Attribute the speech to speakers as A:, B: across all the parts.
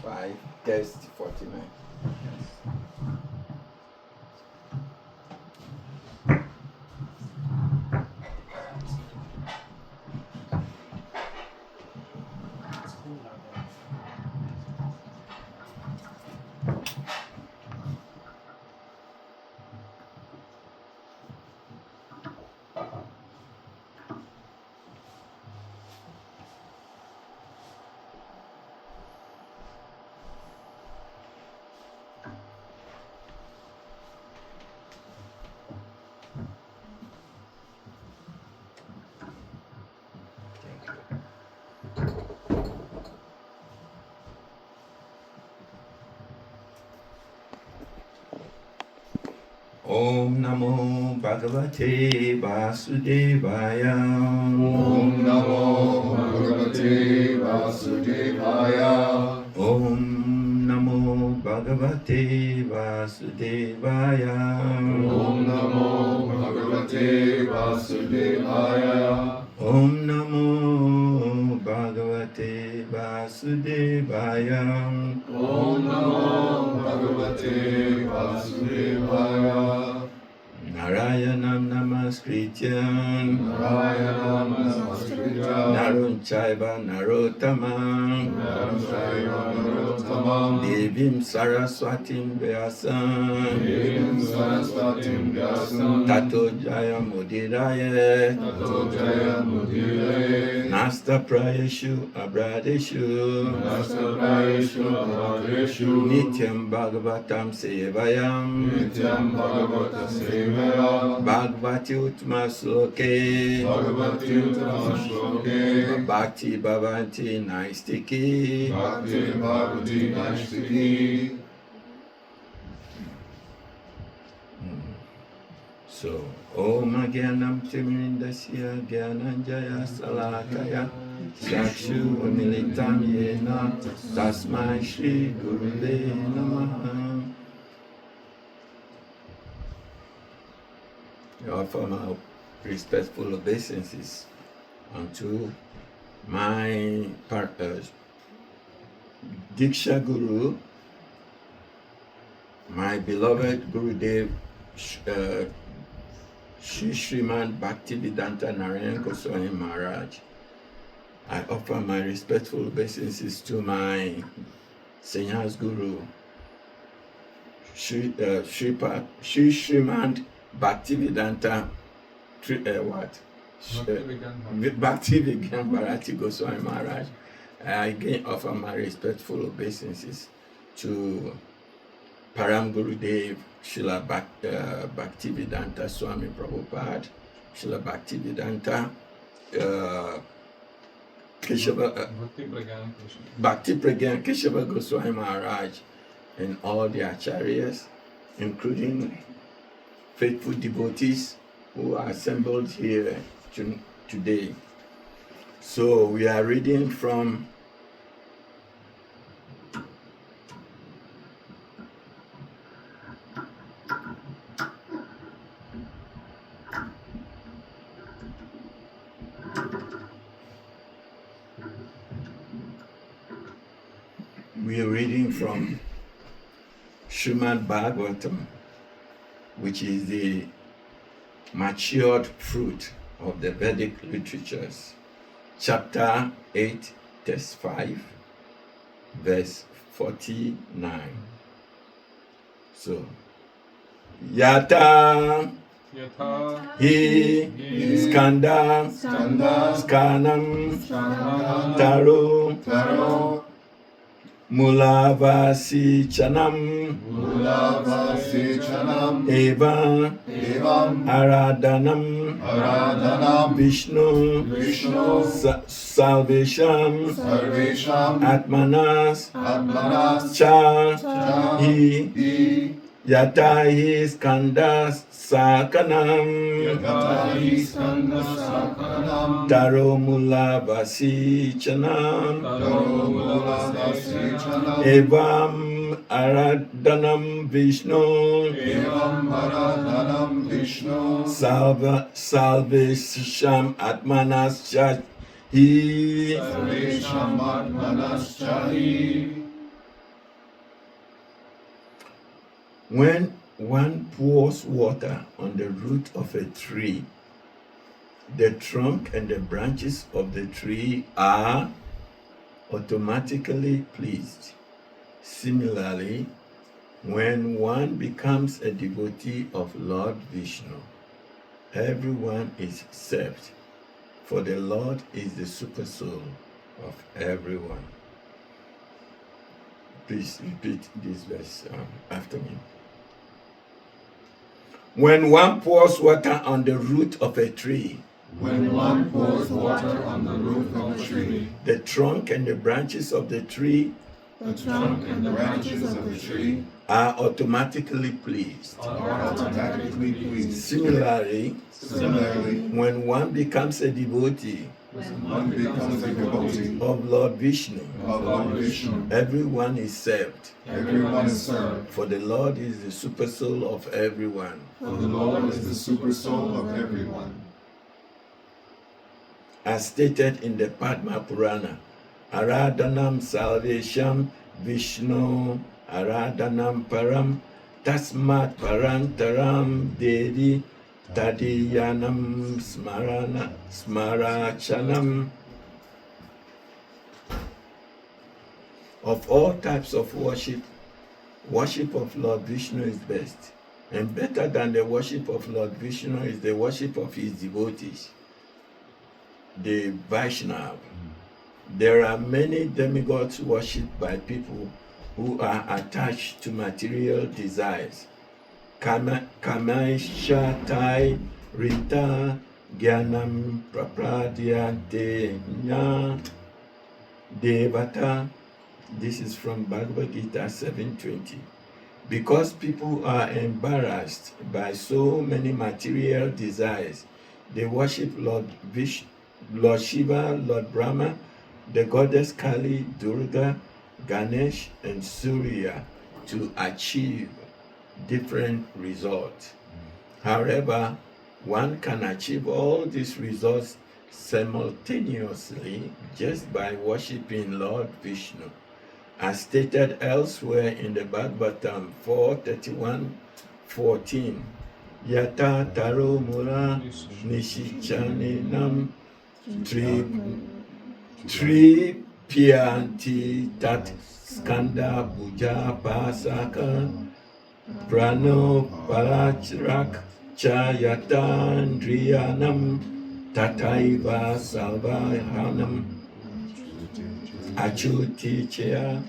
A: 5, test 49. Om Namo Bhagavate Vasudevaya.
B: Om Namo Bhagavate Vasudevaya.
A: Om Namo Bhagavate Vasudevaya.
B: Om Namo Bhagavate Vasudevaya.
A: Om Namo Bhagavate Vasudevaya.
B: Om Namo Bhagavate Vasudevaya.
A: Narayanam Namaskrityam
B: Narayanam Namaskritya
A: Narun Chaiva Narottamam
B: Naram Chaiva Narottamam
A: Devim Saraswatim Vyasam
B: Devim Saraswatim Vyasam
A: Tato Jaya Mudiraye
B: Tato Jaya Mudiraye
A: Nasta Prayeshu Abradeshu
B: Nasta Prayeshu Abhadreshu
A: Nityam Bhagavatam Sevayam
B: Nityam Bhagavata Sevaya
A: Bhagavati Uttama Sloke
B: Bhagavati Uttama Shloke
A: Bhakti Bhavanti Naistiki
B: Bhakti Bhagavati Naistiki.
A: So, Om Agyanam Timindasya Gyananjaya Salakaya Chakshu Militam Yena Tasmai Shri Guruve Namaha. I offer my respectful obeisances unto my Diksha Guru, my beloved Gurudev Shri Sriman Bhaktivedanta Narayan Goswami Maharaj. I offer my respectful obeisances to my Sannyas Guru, Shri Sriman Bhaktivedanta Bhaktivedanta Bharati Goswami Maharaj. I again offer my respectful obeisances to Param Gurudev Srila Bhaktivedanta Swami Prabhupada, Srila Bhaktivedanta Bhakti Pragyan Keshava Goswami Maharaj, and all the acharyas, including faithful devotees who are assembled here today. So we are reading from Srimad Bhagavatam, which is the matured fruit of the Vedic literatures, chapter 8, text 5, verse 49. So, Yata Hi Skanda Skanam Taro Mulavasi Chanam Evam Aradanam Visnu Salvesham Atmanas Cha Hi Yatahi Skandas Sakanam Taro Mulavasi Chanam Evam Aradanam Visnu Salvesham Atmanas Chahi. When one pours water on the root of a tree, the trunk and the branches of the tree are automatically pleased. Similarly, when one becomes a devotee of Lord Vishnu, everyone is served, for the Lord is the super soul of everyone. Please repeat this verse after me. When one pours water on the root of a tree,
B: When one pours water on the root of a tree,
A: the trunk and the branches of the tree
B: the trunk and the branches of the tree
A: are automatically pleased.
B: are automatically pleased.
A: Similarly,
B: Similarly,
A: when one becomes a devotee
B: one becomes a devotee
A: of Lord Vishnu,
B: of Lord Vishnu.
A: everyone is served,
B: Everyone is served,
A: for the Lord is the super soul of everyone.
B: for the Lord is the super soul of everyone.
A: As stated in the Padma Purana, Aradhanam Salvesham Vishnu Aradhanam Param Tasmat Parantaram Dedi Tadiyanam Smarachanam. Of all types of worship, worship of Lord Vishnu is best. And better than the worship of Lord Vishnu is the worship of his devotees, the Vaishnava. There are many demigods worshipped by people who are attached to material desires. Kamaisha Tai Rita Gyanam Prapradyante Nya Devata. This is from Bhagavad Gita 7:20. Because people are embarrassed by so many material desires, they worship Lord Vishnu, Lord Shiva, Lord Brahma, the goddess Kali, Durga, Ganesh, and Surya to achieve different results. However, one can achieve all these results simultaneously just by worshipping Lord Vishnu. As stated elsewhere in the Bhagavatam 4:31-14, Yata Taro Mura Nishichaninam Tri Pianti Tat Skanda Buja Pasaka Prano Parachrak Chayatandriyanam Tataiva Salvahanam Achutichya.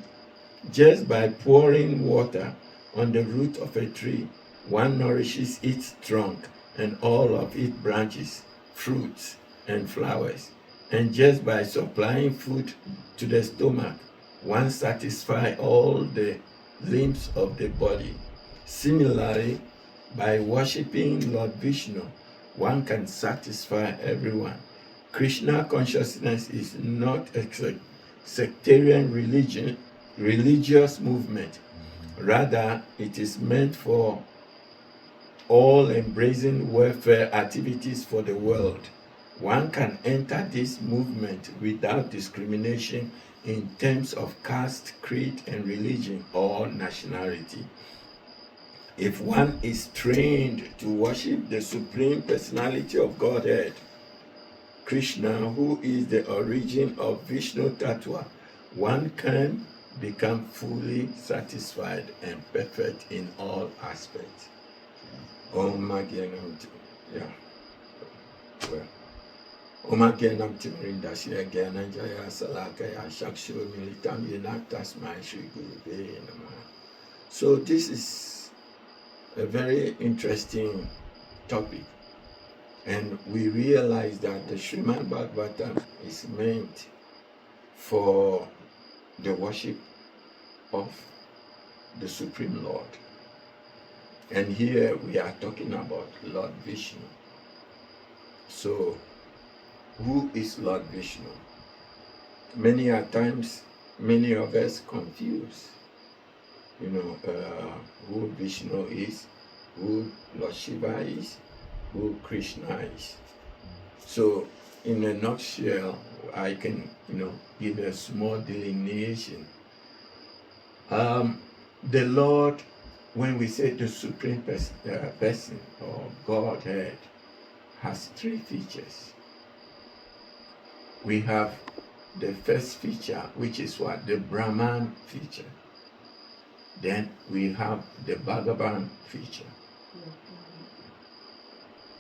A: Just by pouring water on the root of a tree, one nourishes its trunk and all of its branches, fruits, and flowers. And just by supplying food to the stomach, one satisfies all the limbs of the body. Similarly, by worshipping Lord Vishnu, one can satisfy everyone. Krishna consciousness is not a sectarian religious movement. Rather, it is meant for all embracing welfare activities for the world. One can enter this movement without discrimination in terms of caste, creed, and religion or nationality. If one is trained to worship the Supreme Personality of Godhead, Krishna, who is the origin of Vishnu Tattva, one can become fully satisfied and perfect in all aspects. Om Agyanam, yeah. Well, Om Agyanam Timrindasya Gyananjaya Salakaya Shakshu Militam Yenaktasmai Shri Gurube Namaha. So this is a very interesting topic. And we realize that the Srimad Bhagavatam is meant for the worship of the Supreme Lord. And here we are talking about Lord Vishnu. So, who is Lord Vishnu? Many a times, many of us confuse, who Vishnu is, who Lord Shiva is, who Krishna is. So, in a nutshell, I can, give a small delineation. The Lord when we say the supreme person or Godhead has three features. We have the first feature, which is what? The Brahman feature. Then we have the Bhagavan feature.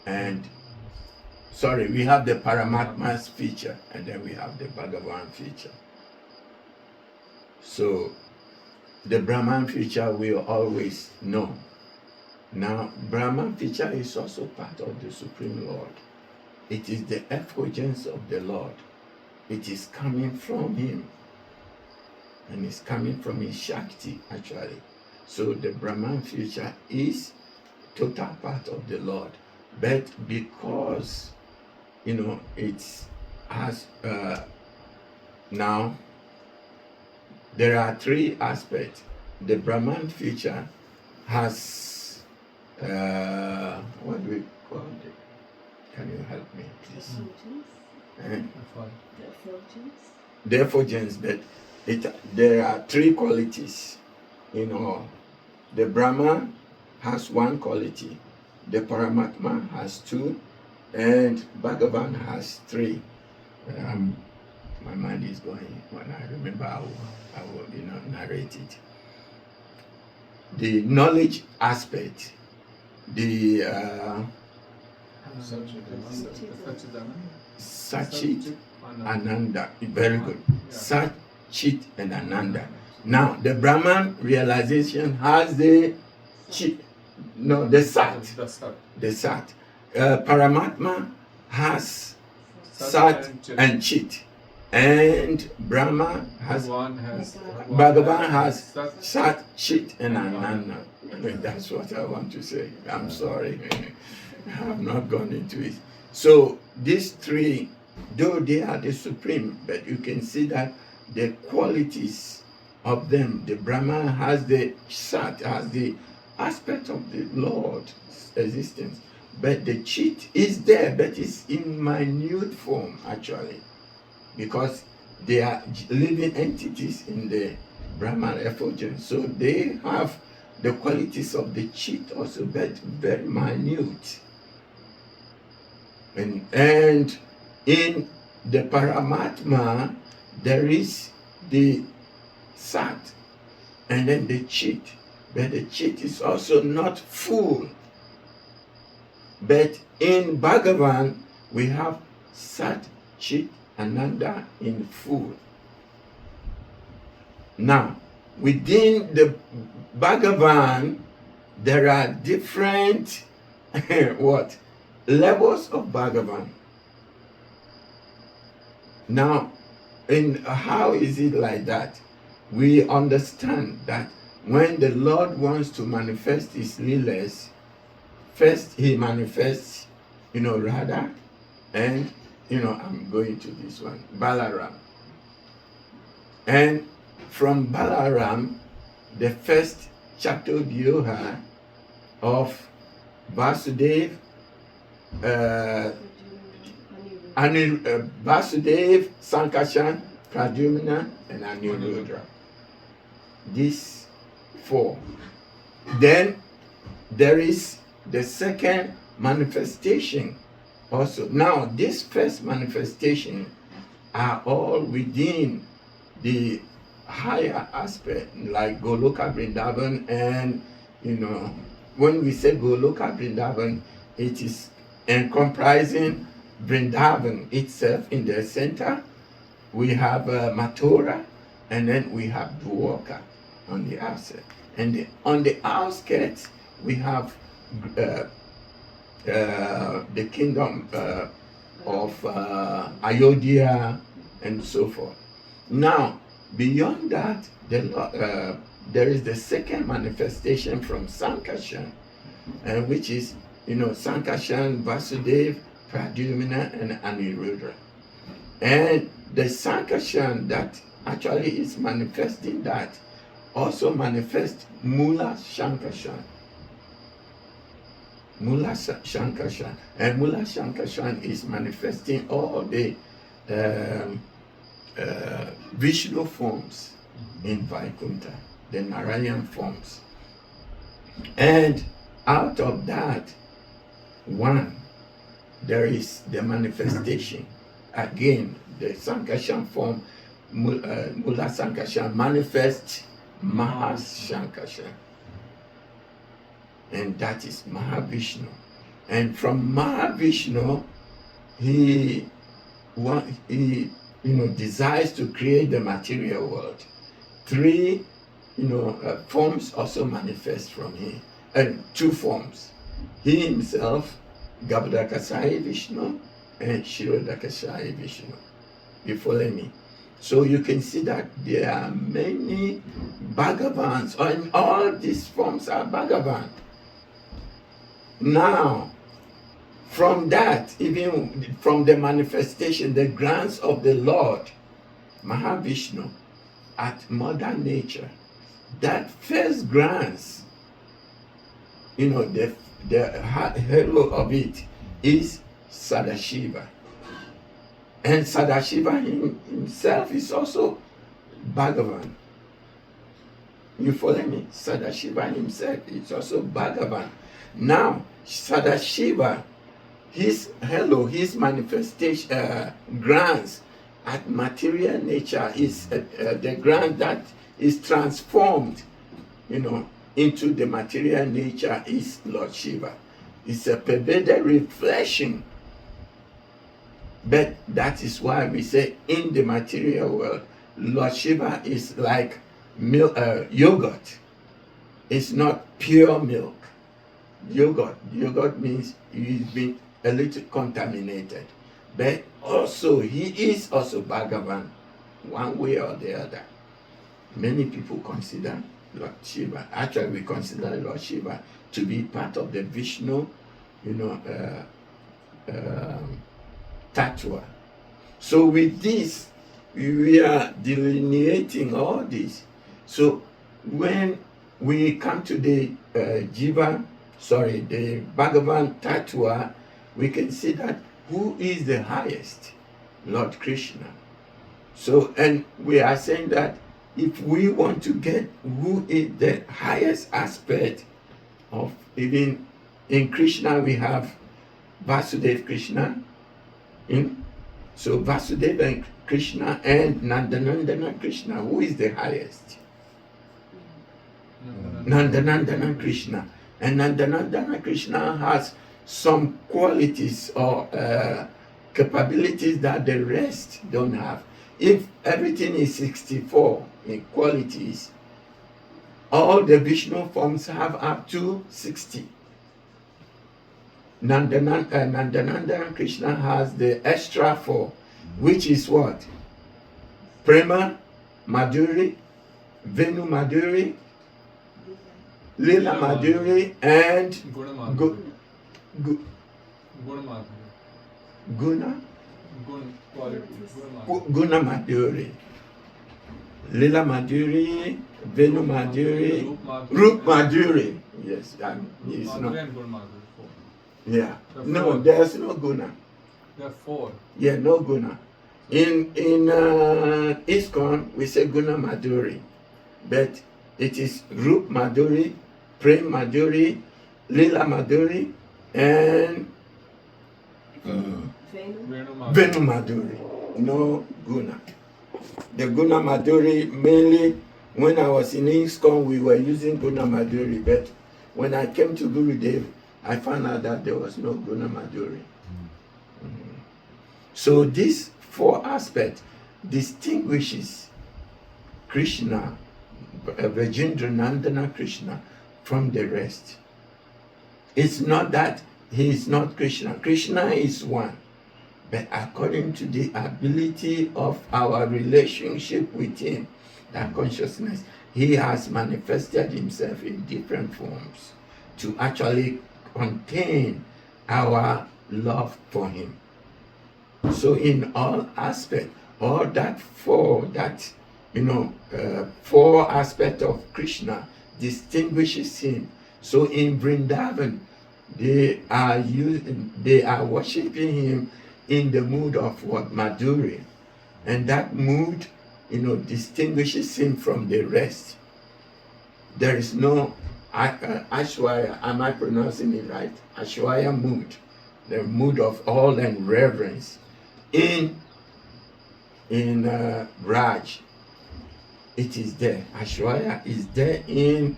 A: And we have the Paramatma's feature, and then we have the Bhagavan feature. So the Brahman feature we always know. Now, Brahman feature is also part of the Supreme Lord. It is the effulgence of the Lord. It is coming from him. And it's coming from his Shakti, actually. So the Brahman feature is total part of the Lord. But because, it has, now, there are three aspects. The Brahman feature has, what do we call it? Can you help me, please? The effulgence, but there are three qualities in all. The Brahman has one quality, the Paramatma has two, and Bhagavan has three. My mind is going. When I remember, I will narrate it. The knowledge aspect, the Sachit Ananda, very good. Sachit and Ananda. Now the Brahman realization has the Chit, the Sat. The Sat. Paramatma has Sat and Chit. And Brahma has, Bhagavan has Sat, Chit, and Ananda. That's what I want to say. I'm sorry. I have not gone into it. So these three, though they are the supreme, but you can see that the qualities of them, the Brahman has the Sat, has the aspect of the Lord's existence. But the Chit is there, but it's in minute form, actually. Because they are living entities in the Brahman effulgence. So they have the qualities of the Chit also, but very minute. And in the Paramatma, there is the Sat and then the Chit. But the Chit is also not full. But in Bhagavan, we have Sat, Chit, Ananda in full. Now, within the Bhagavan, there are different levels of Bhagavan. Now, how is it like that? We understand that when the Lord wants to manifest his Leelas, first he manifests, Radha, and I'm going to this one, Balaram. And from Balaram, the first Chatodyoha of Vasudev, Vasudev, Sankarshan, Pradyumna, and Anirudra. These four. Then there is the second manifestation also. Now, this first manifestation are all within the higher aspect, like Goloka Vrindavan, and when we say Goloka Vrindavan, it is comprising Vrindavan itself in the center. We have Mathura, and then we have Dwarka on the outside. And on the outskirts, we have the kingdom of Ayodhya and so forth. Now, beyond that, there is the second manifestation from Sankarshan, which is, Sankarshan, Vasudev, Pradyumna, and Anirudra. And the Sankarshan that actually is manifesting that also manifests Mula Shankarshan. Mula Shankarshan. And Mula Shankarshan is manifesting all the Vishnu forms in Vaikuntha, the Narayan forms. And out of that one, there is the manifestation. Again, the Sankarshan form, Mula Sankarshan manifests Mahashankarshan. And that is Mahavishnu. And from Mahavishnu, he desires to create the material world. Three forms also manifest from him, and two forms. He himself, Gabdakasai Vishnu and Shirodakasai Vishnu. You follow me? So you can see that there are many Bhagavans, and all these forms are Bhagavan. Now, from that, even from the manifestation, the grants of the Lord, Mahavishnu, at Mother Nature, that first grants, the hero of it is Sadashiva. And Sadashiva himself is also Bhagavan. You follow me? Sadashiva himself is also Bhagavan. Now, Sadashiva, his manifestation grants at material nature is the grant that is transformed, into the material nature is Lord Shiva. It's a pervaded reflection. But that is why we say in the material world, Lord Shiva is like milk, yogurt. It's not pure milk. Yogurt means he's been a little contaminated. But also, he is also Bhagavan, one way or the other. Many people consider Lord Shiva. Actually, we consider Lord Shiva to be part of the Vishnu, Tattva. So with this, we are delineating all this. So when we come to the the Bhagavan Tattva, we can see that who is the highest? Lord Krishna. So, and we are saying that if we want to get who is the highest aspect of, even in Krishna, we have Vasudeva Krishna. So Vasudeva Krishna and Nandanandana Krishna, who is the highest? Nandanandana Krishna. And Nandanandana Krishna has some qualities or capabilities that the rest don't have. If everything is 64 in qualities, all the Vishnu forms have up to 60. Nandananda Krishna has the extra 4, which is what? Prema, Madhuri, Venu Madhuri, Lila Madhuri, and Guna Madhuri. Lila Madhuri, Venu Madhuri, Rup Madhuri. Yes, it's not. Yeah. No, there's no Guna.
B: There are 4.
A: Yeah, no Guna. In ISKCON, we say Guna Madhuri. But it is Rup Madhuri, Prem Madhuri, Lila Madhuri, and Venu Madhuri. No Guna. The Guna Madhuri, mainly when I was in ISKCON, we were using Guna Madhuri. But when I came to Gurudev, I found out that there was no Guna Madhuri. So these 4 aspects distinguishes Krishna, Vajendra Nandana Krishna, from the rest. It's not that he is not Krishna. Krishna is one. But according to the ability of our relationship with him, that consciousness, he has manifested himself in different forms to actually contain our love for him. So in all aspects, all that 4 aspects of Krishna distinguishes him. So in Vrindavan, they are worshiping him in the mood of what? Madhuri. And that mood, distinguishes him from the rest. There is no Ashwaya, am I pronouncing it right? Ashwaya mood, the mood of awe and reverence in Raj. It is there. Ashwaya is there in,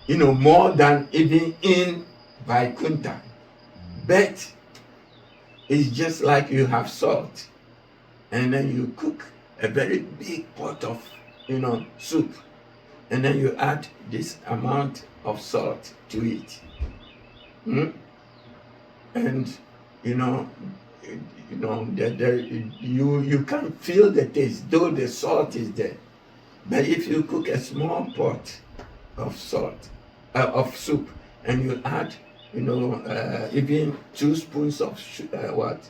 A: more than even in Vaikuntha. But it's just like you have salt, and then you cook a very big pot of, soup, and then you add this amount of salt to it. And you can feel the taste, though the salt is there. But if you cook a small pot of salt, of soup, and you add, even 2 spoons of salt.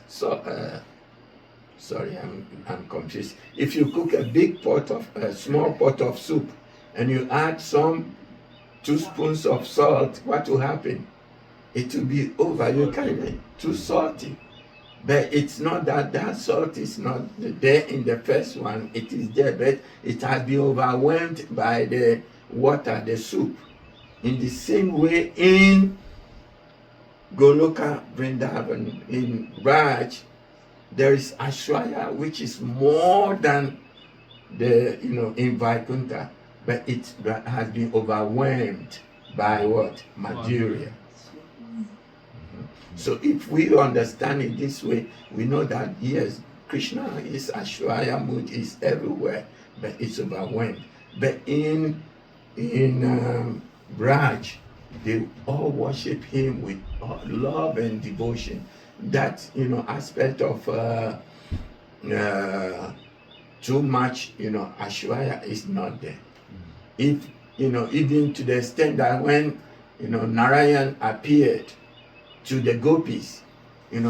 A: Sorry, I'm confused. If you cook a small pot of soup, and you add some 2 spoons of salt, what will happen? It will be over. You can too salty. But it's not that salt is not there in the first one. It is there, but it has been overwhelmed by the water, the soup. In the same way, in Goloka Vrindavan, in Raj, there is Ashwaya, which is more than in Vaikuntha, but it has been overwhelmed by what? Madhurya. So if we understand it this way, we know that yes, Krishna is Ashwaya mood, is everywhere, but it's overwhelmed. But in Braj, they all worship him with love and devotion. That aspect of too much Ashwaya is not there. If even to the extent that when Narayan appeared to the gopis, in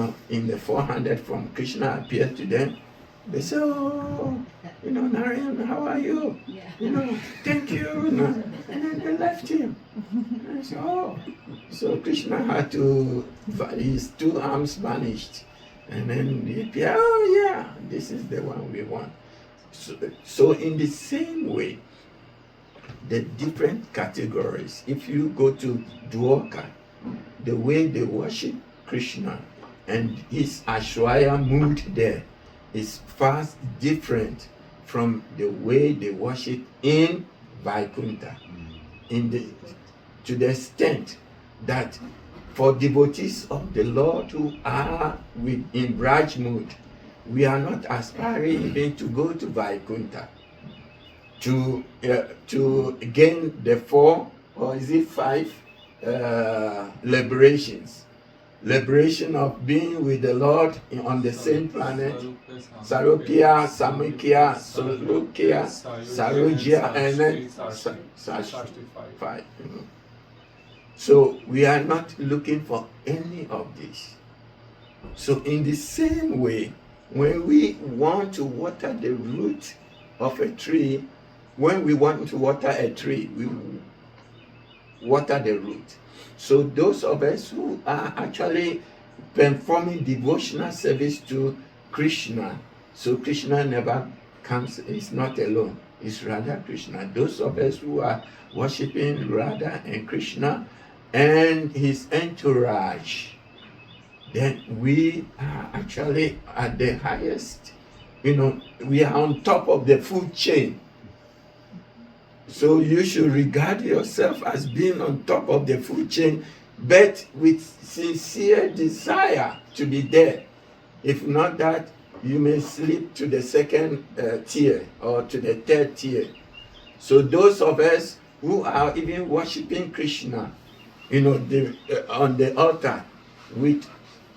A: the 400 from Krishna appeared to them, they say, oh, Narayan, how are you? Yeah. Thank you. And then they left him. And I said, oh. So Krishna had to, his 2 arms vanished. And then he appeared, oh yeah, this is the one we want. So in the same way, the different categories, if you go to Dwarka, the way they worship Krishna and his Ashwaya mood there is far different from the way they worship in Vaikuntha. To the extent that for devotees of the Lord who are in Braj mood, we are not aspiring even to go to Vaikuntha to gain the 4 or is it 5 liberations. Liberation of being with the Lord on the same planet, Sarupya, Samikya, Solukya, Sarujya, and then Sashti. So we are not looking for any of this. So in the same way, when we want to water the root of a tree, when we want to water a tree, we water the root. So those of us who are actually performing devotional service to Krishna, so Krishna never comes, is not alone, it's Radha Krishna. Those of us who are worshipping Radha and Krishna and his entourage, then we are actually at the highest, we are on top of the food chain. So you should regard yourself as being on top of the food chain, but with sincere desire to be there. If not that, you may slip to the 2nd tier or to the 3rd tier. So those of us who are even worshipping Krishna, on the altar with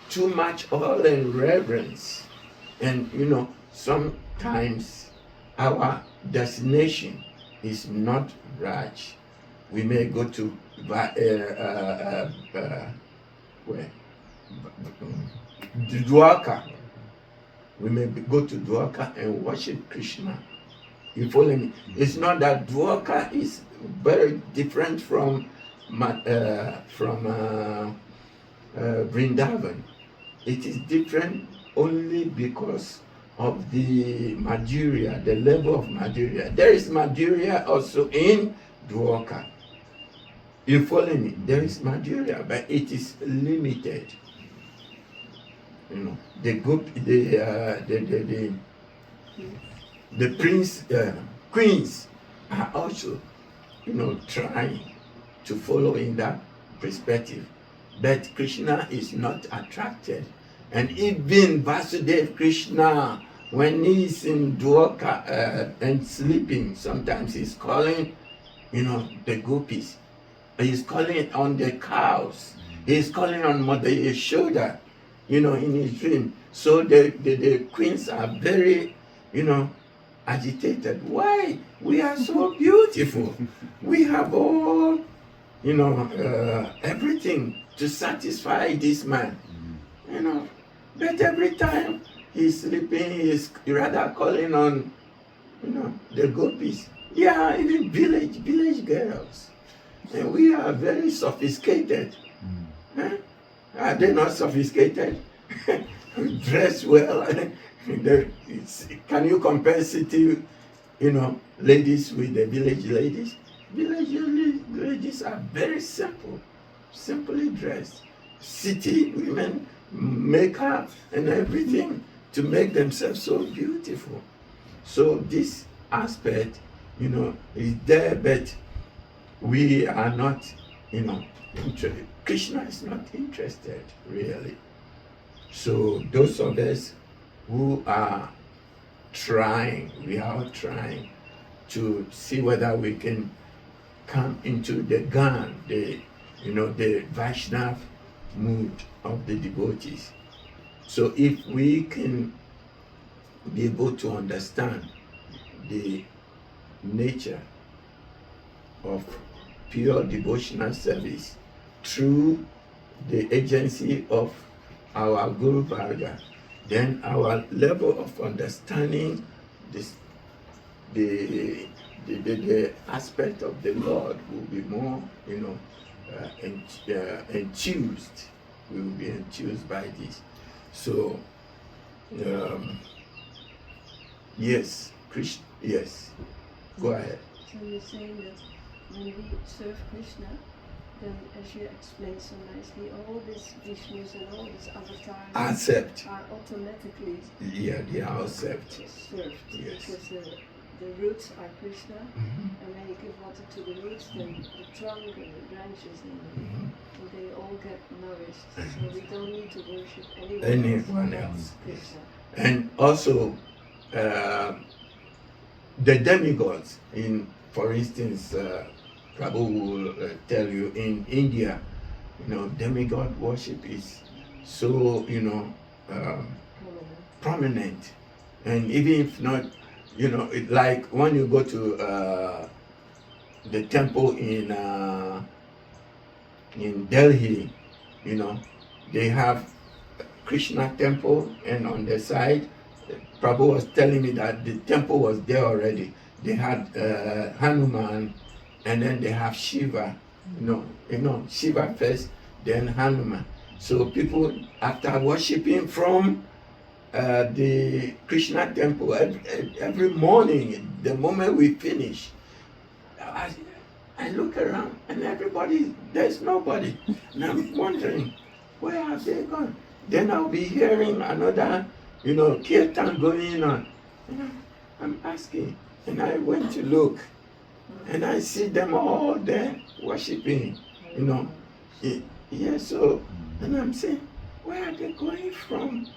A: too much oil and reverence, and sometimes our destination is not Raj. We may go to Dwarka. We may go to Dwarka and worship Krishna. You follow me? It's not that Dwarka is very different from Vrindavan. It is different only because of the Madhurya, the level of Madhurya. There is Madhurya also in Dwarka. You follow me? There is material, but it is limited. You know, the prince, queens are also, you know, trying to follow in that perspective. But Krishna is not attracted. And even Vasudev Krishna, when he's in Dwarka and sleeping, sometimes he's calling, you know, the gopis. He's calling on the cows. He's calling on Mother Yashoda, you know, in his dream. So the queens are very, you know, agitated. Why? We are so beautiful. We have all, you know, everything to satisfy this man. You know, but every time he's sleeping, he's rather calling on, you know, the gopis. Yeah, even village girls. And we are very sophisticated. Huh? Are they not sophisticated? We dress well. Can you compare city, you know, ladies with the village ladies? Village ladies are very simple, simply dressed. City women, makeup and everything to make themselves so beautiful. So this aspect, you know, is there, but we are not, you know, interested. Krishna is not interested, really. So those of us who are trying, we are all trying to see whether we can come into the Gan, the, you know, the Vaishnav mood of the devotees. So if we can be able to understand the nature of pure devotional service through the agency of our Guru Varga, then our level of understanding this, the aspect of the Lord will be more, you know, enthused. We will be enthused by this. So, yes, Krishna, yes, go ahead.
C: So you're saying that when we serve Krishna, then as you explained so nicely, all these Vishnus and all these avatars are automatically
A: they are accept.
C: served.
A: Yes.
C: Because the roots are Krishna, and when you give water to the roots, then the trunk and the branches and they all get nourished. So we don't need to worship anyone else.
A: Yes. And also the demigods, in, for instance, Prabhu will tell you in India, you know, demigod worship is so, you know, prominent. And even if not, you know, like when you go to the temple in Delhi, you know, they have Krishna temple, and on the side, Prabhu was telling me that the temple was there already. They had Hanuman, and then they have Shiva. You know, Shiva first, then Hanuman. So people, after worshiping from the Krishna temple every morning, the moment we finish, I look around and everybody, there's nobody. And I'm wondering, where have they gone? Then I'll be hearing another, you know, kirtan going on. And I'm asking, and I went to look, and I see them all there worshiping, you know. Yeah, so, and I'm saying, where are they going from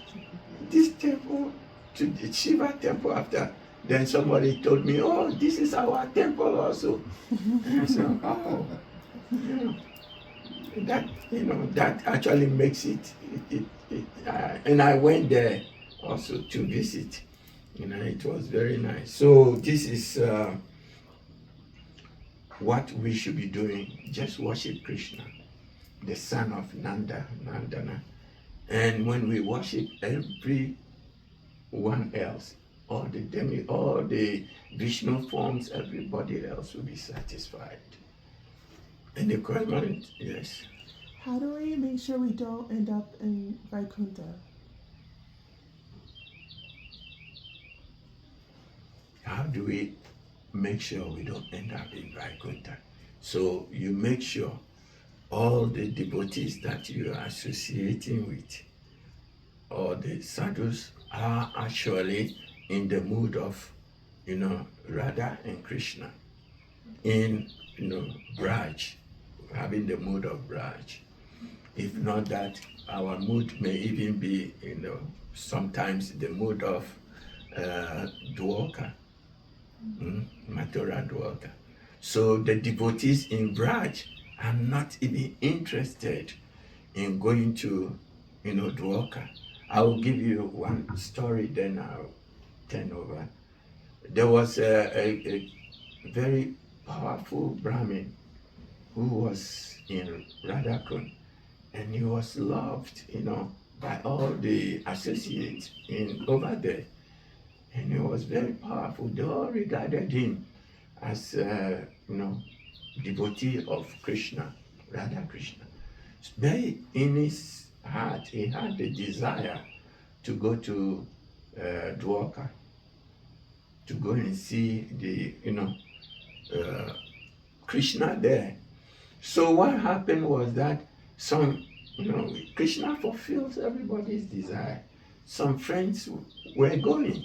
A: this temple to the Shiva temple after? Then somebody told me, oh, this is our temple also. And I said, oh, that actually makes it and I went there also to visit. It was very nice. So this is what we should be doing. Just worship Krishna, the son of Nandana. And when we worship everyone else, all the Vishnu forms, everybody else will be satisfied. And the question, yes.
D: How do we make sure we don't end up in Vaikuntha?
A: How do we make sure we don't end up in Vaikuntha? So you make sure all the devotees that you are associating with, or the sadhus, are actually in the mood of, Radha and Krishna, in, Braj, having the mood of Braj. If not that, our mood may even be, sometimes the mood of Dwarka, Mathura Dwarka. So the devotees in Braj are not even interested in going to, Dwarka. I will give you one story, then I'll turn over. There was a very powerful Brahmin who was in Radhakund, and he was loved, by all the associates over there. And he was very powerful. They all regarded him as, devotee of Krishna, Radha Krishna. But in his heart, he had the desire to go to Dwarka, to go and see the, Krishna there. So what happened was that Krishna fulfills everybody's desire. Some friends were going,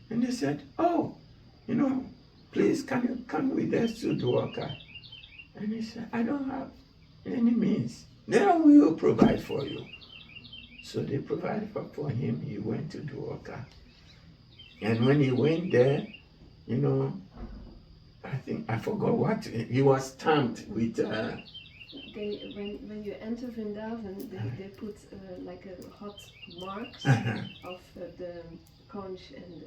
A: and they said, "Oh, please, can you come with us to Dwarka?" And he said, "I don't have any means." "Then we will provide for you." So they provided for him. He went to Dwarka. And when he went there, I forgot what, he was stamped with...
C: When you enter Vrindavan, they put like a hot marks of the conch and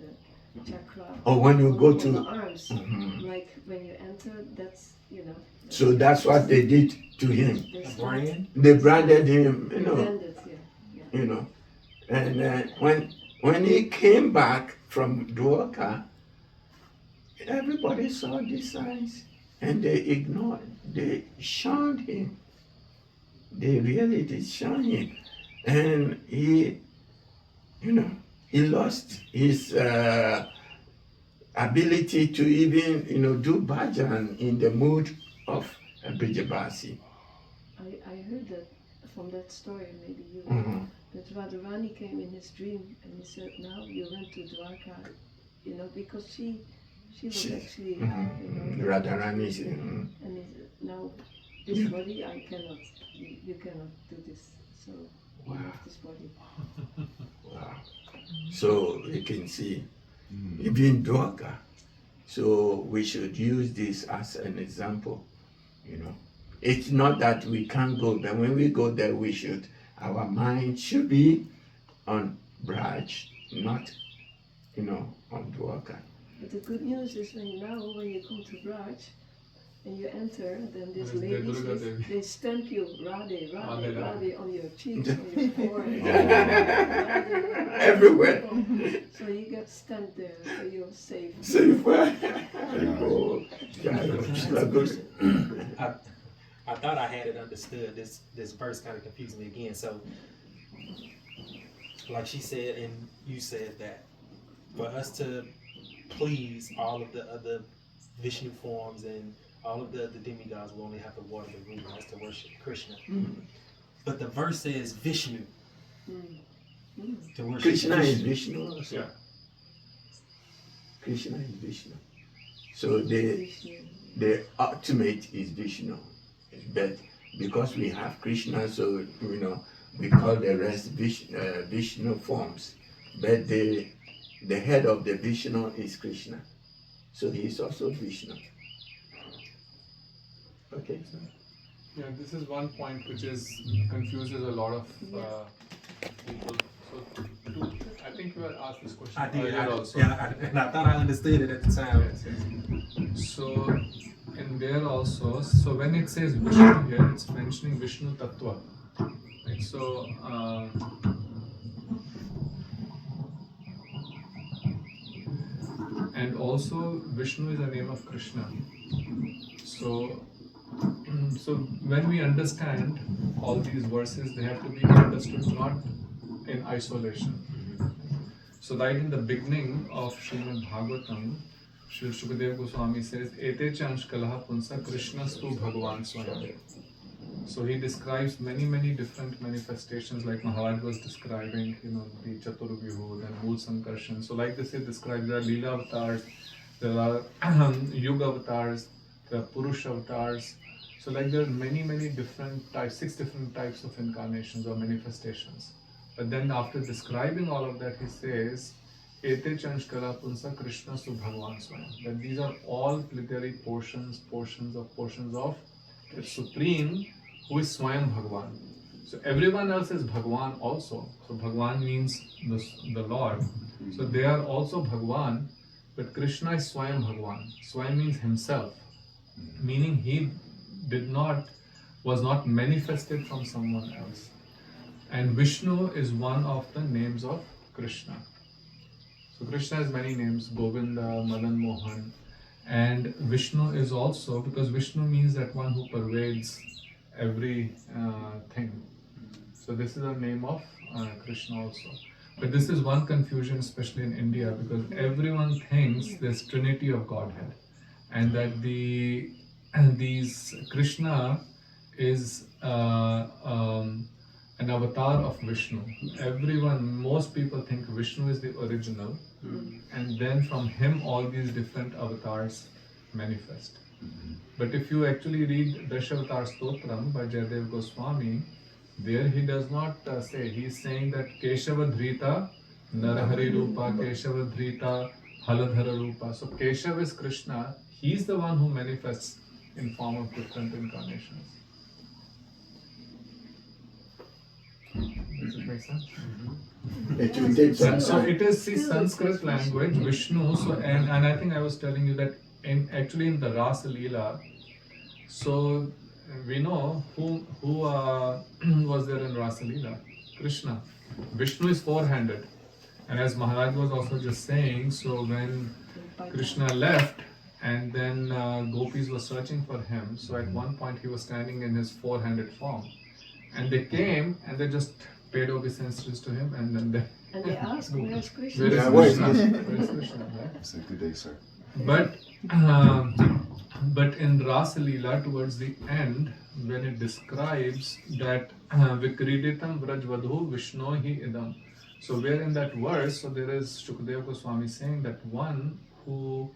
C: the chakra.
A: Or when you go
C: on
A: to...
C: the arms. Like when you enter, that's,
A: So that's what they did to him.
C: They
A: branded him,
C: branded, yeah.
A: And when he came back from Dwarka, everybody saw these signs and they shunned him. They really did shun him. And he lost his ability to even, do bhajan in the mood of Brijabasi.
C: I heard that from that story, maybe you that Radharani came in his dream and he said, "Now you went to Dwarka," because she was actually
A: Radharani.
C: And he said, "Now this body I cannot, you cannot do this. So you have this body."
A: Wow. So you can see, even Dwarka. So we should use this as an example, It's not that we can't go, but when we go there, our mind should be on Braj, not, on Dwarka.
C: But the good news is when you come to Braj and you enter, then these ladies, they stamp you, Radhe, Radhe, Radhe, on your cheeks, on your forehead, Radhe,
A: everywhere.
C: So you get stamped there, so you're safe.
A: Safe.
E: I thought I had it understood. This verse kind of confused me again. So, like she said, and you said that for us to please all of the other Vishnu forms and all of the demigods, we only have to water the root. That's to worship Krishna. But the verse says Vishnu. To worship
A: Krishna is Vishnu also.
E: Yeah.
A: Krishna is Vishnu. So the ultimate is Vishnu. But because we have Krishna, so we call the rest Vishnu forms. But the head of the Vishnu is Krishna. So he is also Vishnu. Okay.
B: Yeah, this is one point which confuses a lot of people. So, I think you had asked this question earlier also.
E: And I thought I understood it at the time.
B: Yes. So, in there also, so when it says Vishnu here, it's mentioning Vishnu Tattva. Right? So, and also Vishnu is a name of Krishna. So when we understand all these verses, they have to be understood not in isolation. So right in the beginning of Srimad Bhagavatam, Shri Shukadev Goswami says, Ete chansh kalaha punsa Krishnastu Bhagavan Swayam. So he describes many different manifestations, like Maharaja was describing, the Chaturvyuh and Mool Sankarshan. So like this, he describes there are Leela avatars, there are Yuga avatars, there are Purush avatars. So like there are many different types, 6 different types of incarnations or manifestations. But then after describing all of that, he says, Ete chanshkala punsa Krishna su Bhagavan Swayam. That these are all literally portions of the Supreme, who is Swayam Bhagavan. So everyone else is Bhagavan also. So Bhagavan means the Lord. So they are also Bhagavan, but Krishna is Swayam Bhagavan. Swayam means himself, meaning he was not manifested from someone else. And Vishnu is one of the names of Krishna. So Krishna has many names, Govinda, Madan Mohan. And Vishnu is also, because Vishnu means that one who pervades every thing. So this is a name of Krishna also. But this is one confusion, especially in India, because everyone thinks there's Trinity of Godhead, and that Krishna is an avatar of Vishnu. Most people think Vishnu is the original, and then from him all these different avatars manifest. But if you actually read Dashavatar Stotram by Jayadev Goswami, there he does not say, he is saying that Keshava Dhrita Narahari Rupa, Keshava Dhrita Haladhara Rupa. So Keshava is Krishna, he is the one who manifests in form of different incarnations. Does it make sense? So it is the Sanskrit language, Vishnu. So and I think I was telling you that in the Rasa Leela, so we know who was there in Rasa Leela? Krishna. Vishnu is four-handed, and as Maharaj was also just saying, so when Krishna left and then gopis were searching for him, so at one point he was standing in his four-handed form, and they came and they just paid obeisances to him, and then
C: they asked, where's Krishna?
B: Where is Krishna? Right?
F: It's a good day, sir.
B: But in Rasa Leela, towards the end, when it describes that Vikriditam Vrajvadhu Vishnohi Idam. So where in that verse, so there is Shukadeva Goswami saying that one who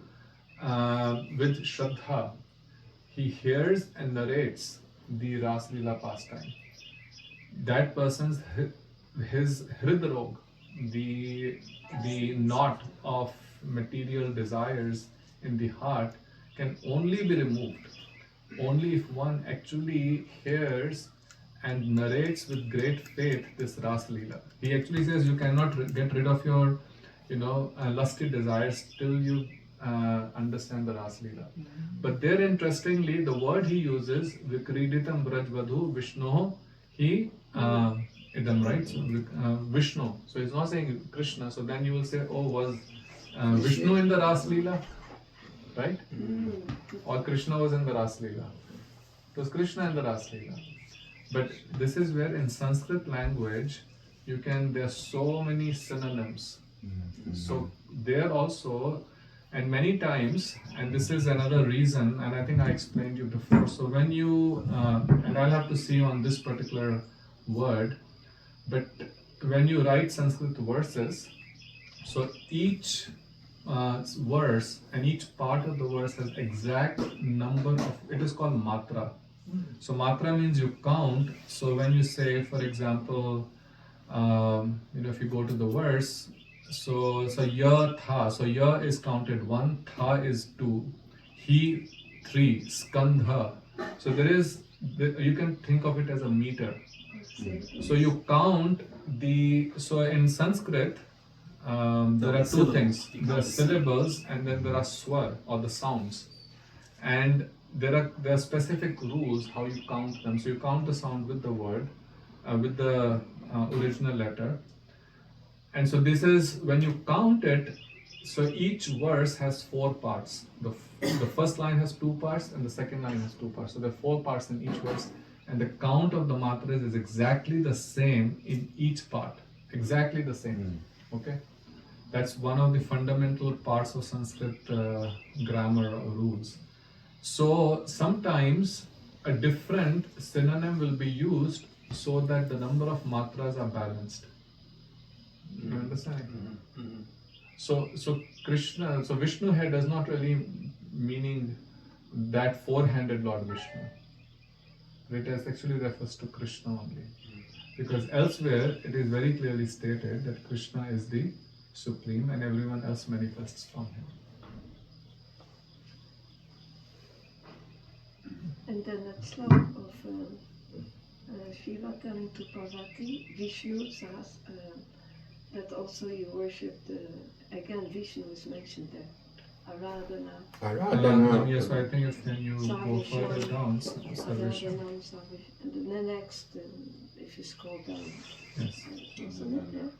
B: with Shraddha, he hears and narrates the Rasa Leela pastime. That person's his hridrog, the knot of material desires in the heart, can only be removed only if one actually hears and narrates with great faith this Rasa Leela. He actually says you cannot get rid of your lusty desires till you understand the Rasa Leela. But there, interestingly, the word he uses, Vikriditam Brajvadhu Vishnu, he idam, right? So, Vishnu. So he's not saying Krishna. So then you will say, oh, was Vishnu in the Rasa Leela? Right? Or Krishna was in the Rasa Leela. It was Krishna in the Rasa Leela. But this is where in Sanskrit language, there are so many synonyms. So there also, and many times, and this is another reason, and I think I explained you before. So when you, and I'll have to see on this particular word, but when you write Sanskrit verses, so each verse and each part of the verse has exact number of, it is called matra. So matra means you count. So when you say, for example, if you go to the verse, so ya tha, so ya is counted 1, tha is 2, he 3, skandha. So you can think of it as a meter. So you count so in Sanskrit, there are two things. There are syllables and then there are swar, or the sounds. And there are specific rules how you count them. So you count the sound with the word, with the original letter. And so this is, when you count it, so each verse has 4 parts. The first line has 2 parts and the second line has 2 parts. So there are 4 parts in each verse. And the count of the matras is exactly the same in each part. Exactly the same. Okay? That's one of the fundamental parts of Sanskrit grammar or rules. So sometimes a different synonym will be used so that the number of matras are balanced. You understand? So Krishna, so Vishnu here does not really meaning that four-handed Lord Vishnu. It actually refers to Krishna only. Because elsewhere it is very clearly stated that Krishna is the supreme and everyone else manifests from him.
C: And then that slok of Shiva telling to Parvati, Vishnu says that also you worship again Vishnu is mentioned there. Aradhana.
A: Aradhana.
B: Yes, I think if when you go further down,
C: Aradhanam Savish. And the next, if you scroll down.
B: Yes.
C: Wasn't it there?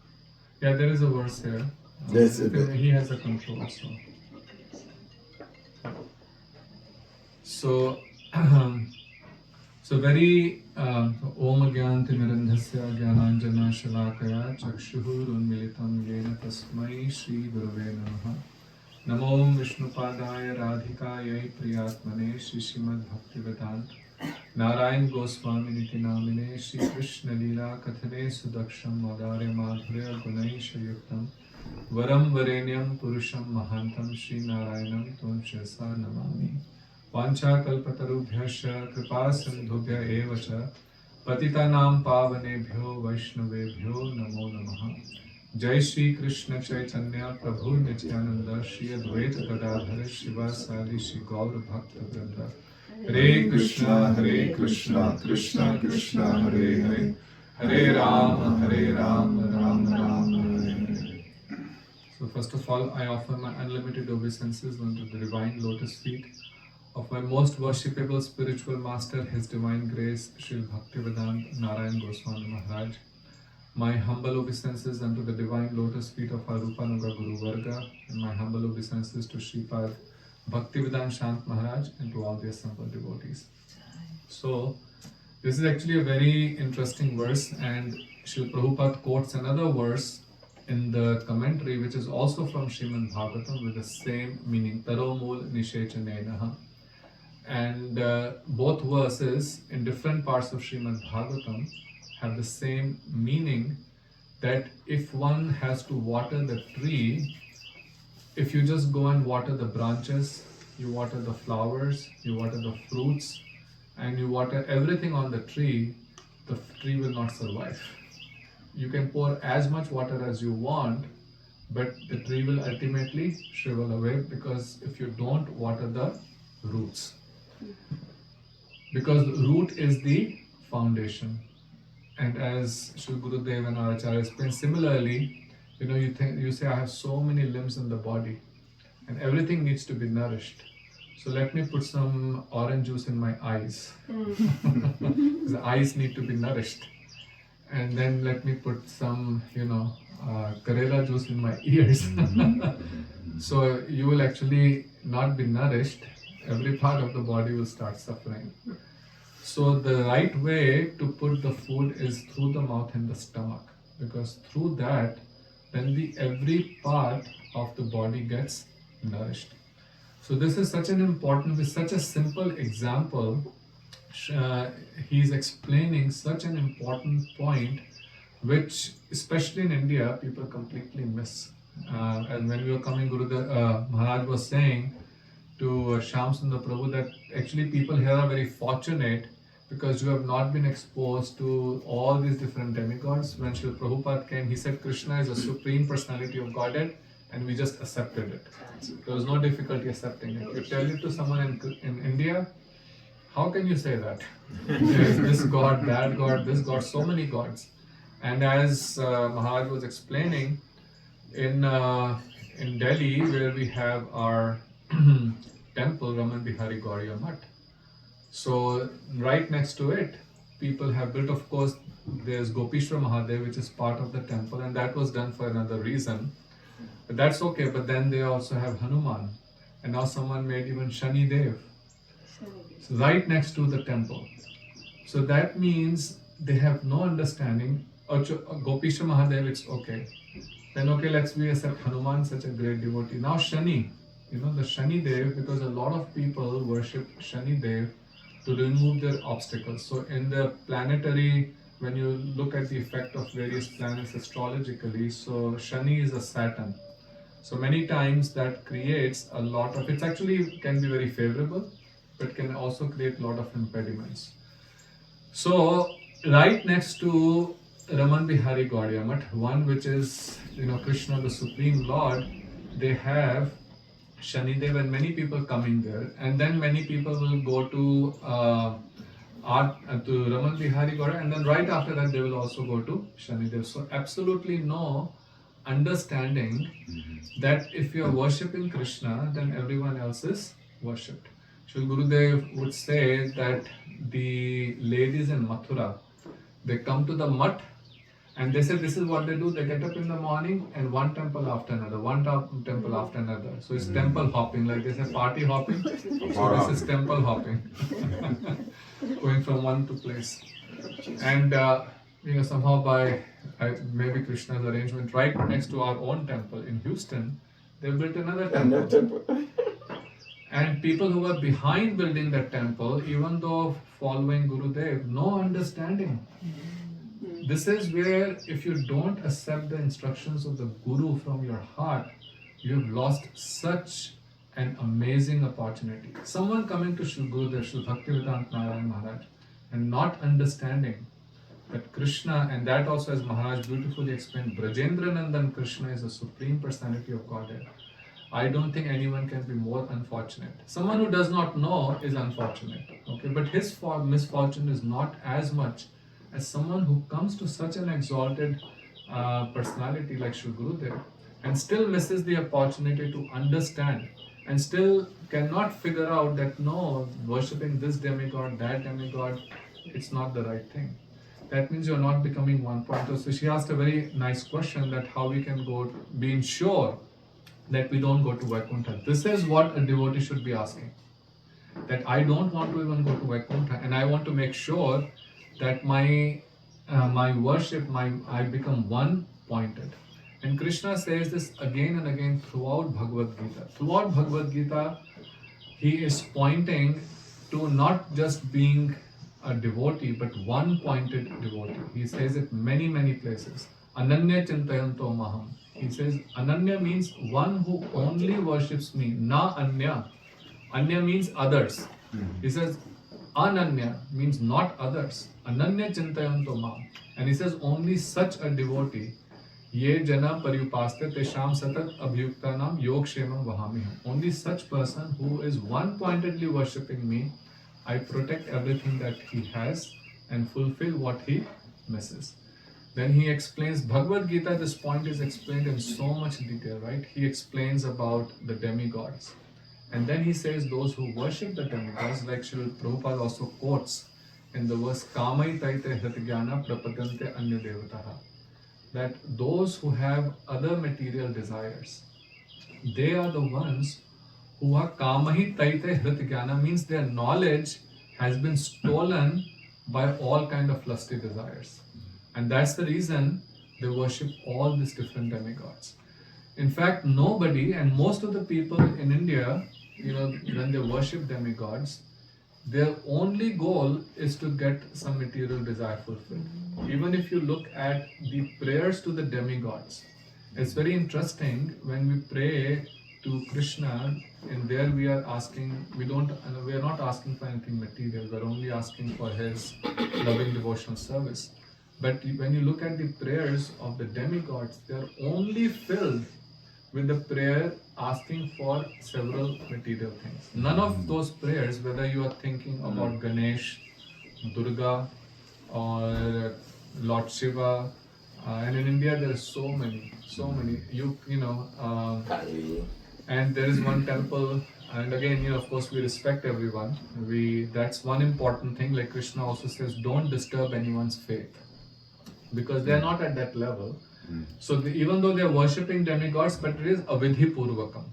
B: Yeah, there is a verse here.
A: There's a bit.
B: He has a control, so. So very Om Gyanti Mirandhasya Gyananjana Shalakaya Chakshuhur Unmilitam Yena Tasmai Shri Gurave Namaha Namo Vishnu Padaya Radhikaya Priyatmane Shri Srimad Bhaktivedanta Narayan Goswami Niti Namine Shri Krishna Leela Kathane Sudaksham Madare Madhurya Gunai Shayuktam Varam Varenyam Purusham Mahantam Shri Narayanam Tonshasa Namami Vancha kalpatarubhyascha kripa sindhubhya eva cha patitanam pavanebhyo vaishnavebhyo namo namaha. Jai Shri Krishna Chaitanya Prabhu Nityananda Shri Advaita Gadadhara Shiva Sadi Shri Gaur Bhaktivedanta. Hare Krishna Krishna Krishna Hare Hare Hare Rama Rama Rama Hare Hare. So first of all, I offer my unlimited obeisances unto the divine lotus feet of my most worshipable spiritual master, His Divine Grace, Sri Bhaktivedanta Narayan Goswami Maharaj. My humble obeisances unto the divine lotus feet of our Rupanuga Guru Varga, and my humble obeisances to Sripad Bhaktivedanta Shanta Maharaj and to all the assembled devotees. So, this is actually a very interesting verse, and Srila Prabhupada quotes another verse in the commentary, which is also from Srimad Bhagavatam with the same meaning, Taro Mul Nishechane. And both verses in different parts of Srimad Bhagavatam have the same meaning, that if one has to water the tree, if you just go and water the branches, you water the flowers, you water the fruits, and you water everything on the tree will not survive. You can pour as much water as you want, but the tree will ultimately shrivel away, because if you don't water the roots. Because the root is the foundation. And as Shri Gurudev and our Acharya explained, similarly, you say, I have so many limbs in the body and everything needs to be nourished. So let me put some orange juice in my eyes. The eyes need to be nourished. And then let me put some, Karela juice in my ears. So you will actually not be nourished. Every part of the body will start suffering. So the right way to put the food is through the mouth and the stomach, because through that, then every part of the body gets nourished. So this is such a simple example. He's explaining such an important point, which especially in India, people completely miss. And when we were coming, Maharaj was saying to Shyam Sundar Prabhu that actually people here are very fortunate, because you have not been exposed to all these different demigods. When Srila Prabhupada came, he said Krishna is a supreme personality of Godhead, and we just accepted it. There was no difficulty accepting it. You tell it to someone in India, how can you say that? There is this God, that God, this God, so many gods. And as Maharaj was explaining, in Delhi, where we have our temple, Raman Bihari Gauriya Math. So right next to it, people have built, of course, there's Gopishwar Mahadev, which is part of the temple, and that was done for another reason. But that's okay, but then they also have Hanuman. And now someone made even Shani Dev. So right next to the temple. So that means they have no understanding. Gopishwar Mahadev, it's okay. then okay, we accept Hanuman, such a great devotee. Now Shani, the Shani Dev, because a lot of people worship Shani Dev to remove their obstacles. So in the planetary, when you look at the effect of various planets astrologically, so Shani is a Saturn. So many times that creates a lot of, it actually can be very favorable, but can also create a lot of impediments. So right next to Raman Bihari Gaudiya Math, one which is, Krishna, the Supreme Lord, they have Shanidev and many people coming there, and then many people will go to to Raman Bihari Gaudiya, and then right after that they will also go to Shanidev. So absolutely no understanding that if you are worshipping Krishna, then everyone else is worshipped. Shri Gurudev would say that the ladies in Mathura, they come to the mutt and they say this is what they do. They get up in the morning and one temple after another, temple after another. So it's temple hopping, like they say party hopping. So this is temple hopping, going from one to place. And somehow by maybe Krishna's arrangement, right next to our own temple in Houston, they built another temple. And people who were behind building that temple, even though following Gurudev, no understanding. This is where if you don't accept the instructions of the Guru from your heart, you have lost such an amazing opportunity. Someone coming to Shri Gurudev, Shri Bhaktivedanta Maharaj, and not understanding that Krishna, and that also as Maharaj beautifully explained, Brajendra Nandan Krishna is the Supreme Personality of Godhead. I don't think anyone can be more unfortunate. Someone who does not know is unfortunate, okay? But his misfortune is not as much as someone who comes to such an exalted personality like Shri Gurudev and still misses the opportunity to understand and still cannot figure out that no, worshipping this demigod, that demigod, it's not the right thing. That means you're not becoming one point. So she asked a very nice question that how we can go being sure that we don't go to Vaikuntha. This is what a devotee should be asking. That I don't want to even go to Vaikuntha, and I want to make sure that my worship, I become one pointed. And Krishna says this again and again throughout Bhagavad Gita. Throughout Bhagavad Gita, he is pointing to not just being a devotee, but one pointed devotee. He says it many, many places. Ananya Chintayanto Maham. He says Ananya means one who only worships me. Na Anya. Anya means others. He says Ananya means not others. Ananya Chintayanto Maham. And he says only such a devotee. Ye jana paryupaste tesham satat abhyuktanam yog shemam vahamiham. Only such person who is one-pointedly worshipping me, I protect everything that he has and fulfill what he misses. Then he explains Bhagavad Gita. This point is explained in so much detail, right? He explains about the demigods. And then he says those who worship the demigods, like Srila Prabhupada also quotes in the verse Kamai Taite Hrityajnana Prapadante Anya Devataha, that those who have other material desires, they are the ones who are Kamahi Taite Hrityajnana, means their knowledge has been stolen by all kind of lusty desires. And that's the reason they worship all these different demigods. In fact, nobody, and most of the people in India, when they worship demigods, their only goal is to get some material desire fulfilled. Even if you look at the prayers to the demigods, it's very interesting when we pray to Krishna, and there we are asking, we are not asking for anything material, we're only asking for his loving devotional service. But when you look at the prayers of the demigods, they are only filled with the prayer asking for several material things. None of those prayers, whether you are thinking about Ganesh, Durga, or Lord Shiva, and in India there are so many. And there is one temple, and again, of course, we respect everyone. That's one important thing. Like Krishna also says, don't disturb anyone's faith, because they are not at that level. So even though they are worshipping demigods, but it is avidhi purvakam.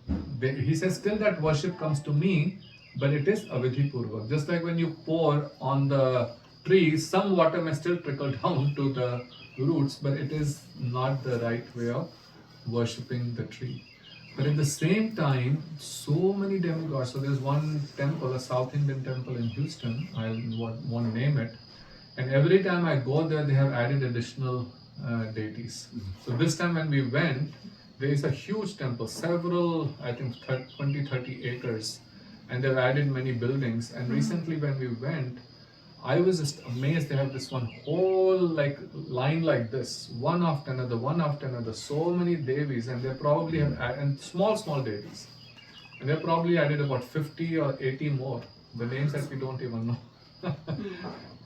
B: He says still that worship comes to me, but it is avidhi purvak. Just like when you pour on the tree, some water may still trickle down to the roots, but it is not the right way of worshipping the tree. But at the same time, so many demigods. So there's one temple, a South Indian temple in Houston, I won't name it, and every time I go there, they have added additional deities. So this time when we went, there is a huge temple, several, I think 20, 30 acres, and they've added many buildings. And recently when we went, I was just amazed. They have this one whole like line like this, one after another, so many devis, and they probably have and small devis, and they probably added about 50 or 80 more, the names that we don't even know.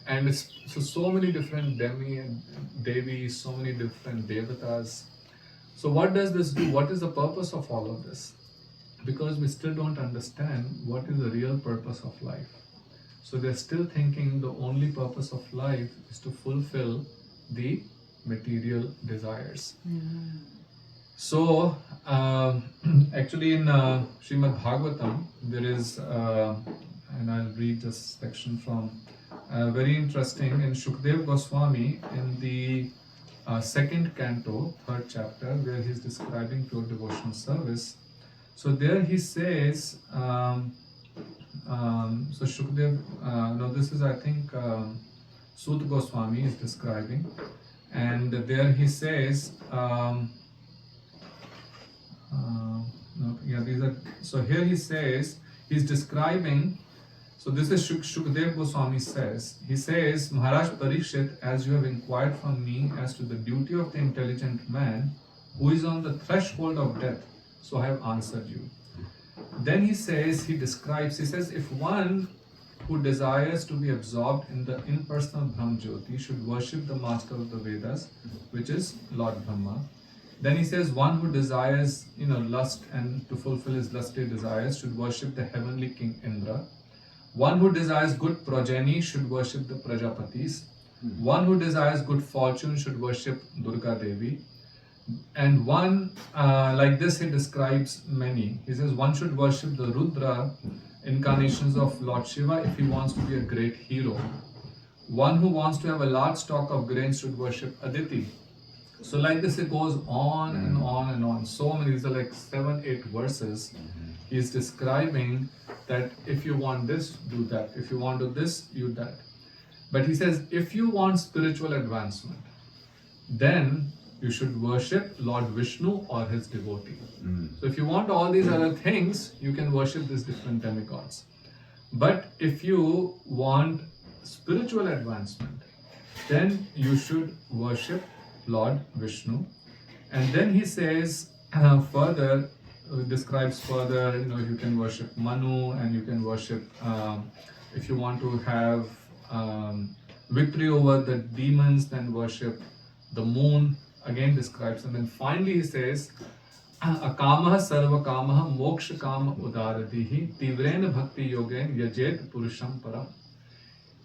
B: And it's so many different demi and devis, so many different devatas. So what does this do? What is the purpose of all of this? Because we still don't understand what is the real purpose of life. So they're still thinking the only purpose of life is to fulfill the material desires. So actually in Srimad Bhagavatam, there is, and I'll read this section from, very interesting, in Shukdev Goswami in the second canto, third chapter, where he's describing pure devotional service. So there he says, so Shukdev, no, this is I think Sut Goswami is describing, and there he says, no, yeah, these are, so here he says, he's describing, so this is Shukdev Goswami says, he says, Maharaj Parikshit, as you have inquired from me as to the duty of the intelligent man who is on the threshold of death, so I have answered you. Then he says, he says, if one who desires to be absorbed in the impersonal Brahm Jyoti should worship the master of the Vedas, which is Lord Brahma. Then he says, one who desires, lust and to fulfill his lusty desires should worship the heavenly king Indra. One who desires good progeny should worship the Prajapatis. One who desires good fortune should worship Durga Devi. And one, like this he describes many. He says one should worship the Rudra incarnations of Lord Shiva if he wants to be a great hero. One who wants to have a large stock of grains should worship Aditi. So like this it goes on and on and on. So many, these are like 7-8 verses. He is describing that if you want this, do that. If you want to do this, do that. But he says if you want spiritual advancement, then you should worship Lord Vishnu or his devotee. So if you want all these other things, you can worship these different demigods. But if you want spiritual advancement, then you should worship Lord Vishnu. And then he says further, describes further, you can worship Manu, and you can worship, if you want to have victory over the demons, then worship the moon. Again describes, and then finally he says, Akamaha sarva kamaha moksha kama udaradihi tivrena bhakti yogen yajet purusham param.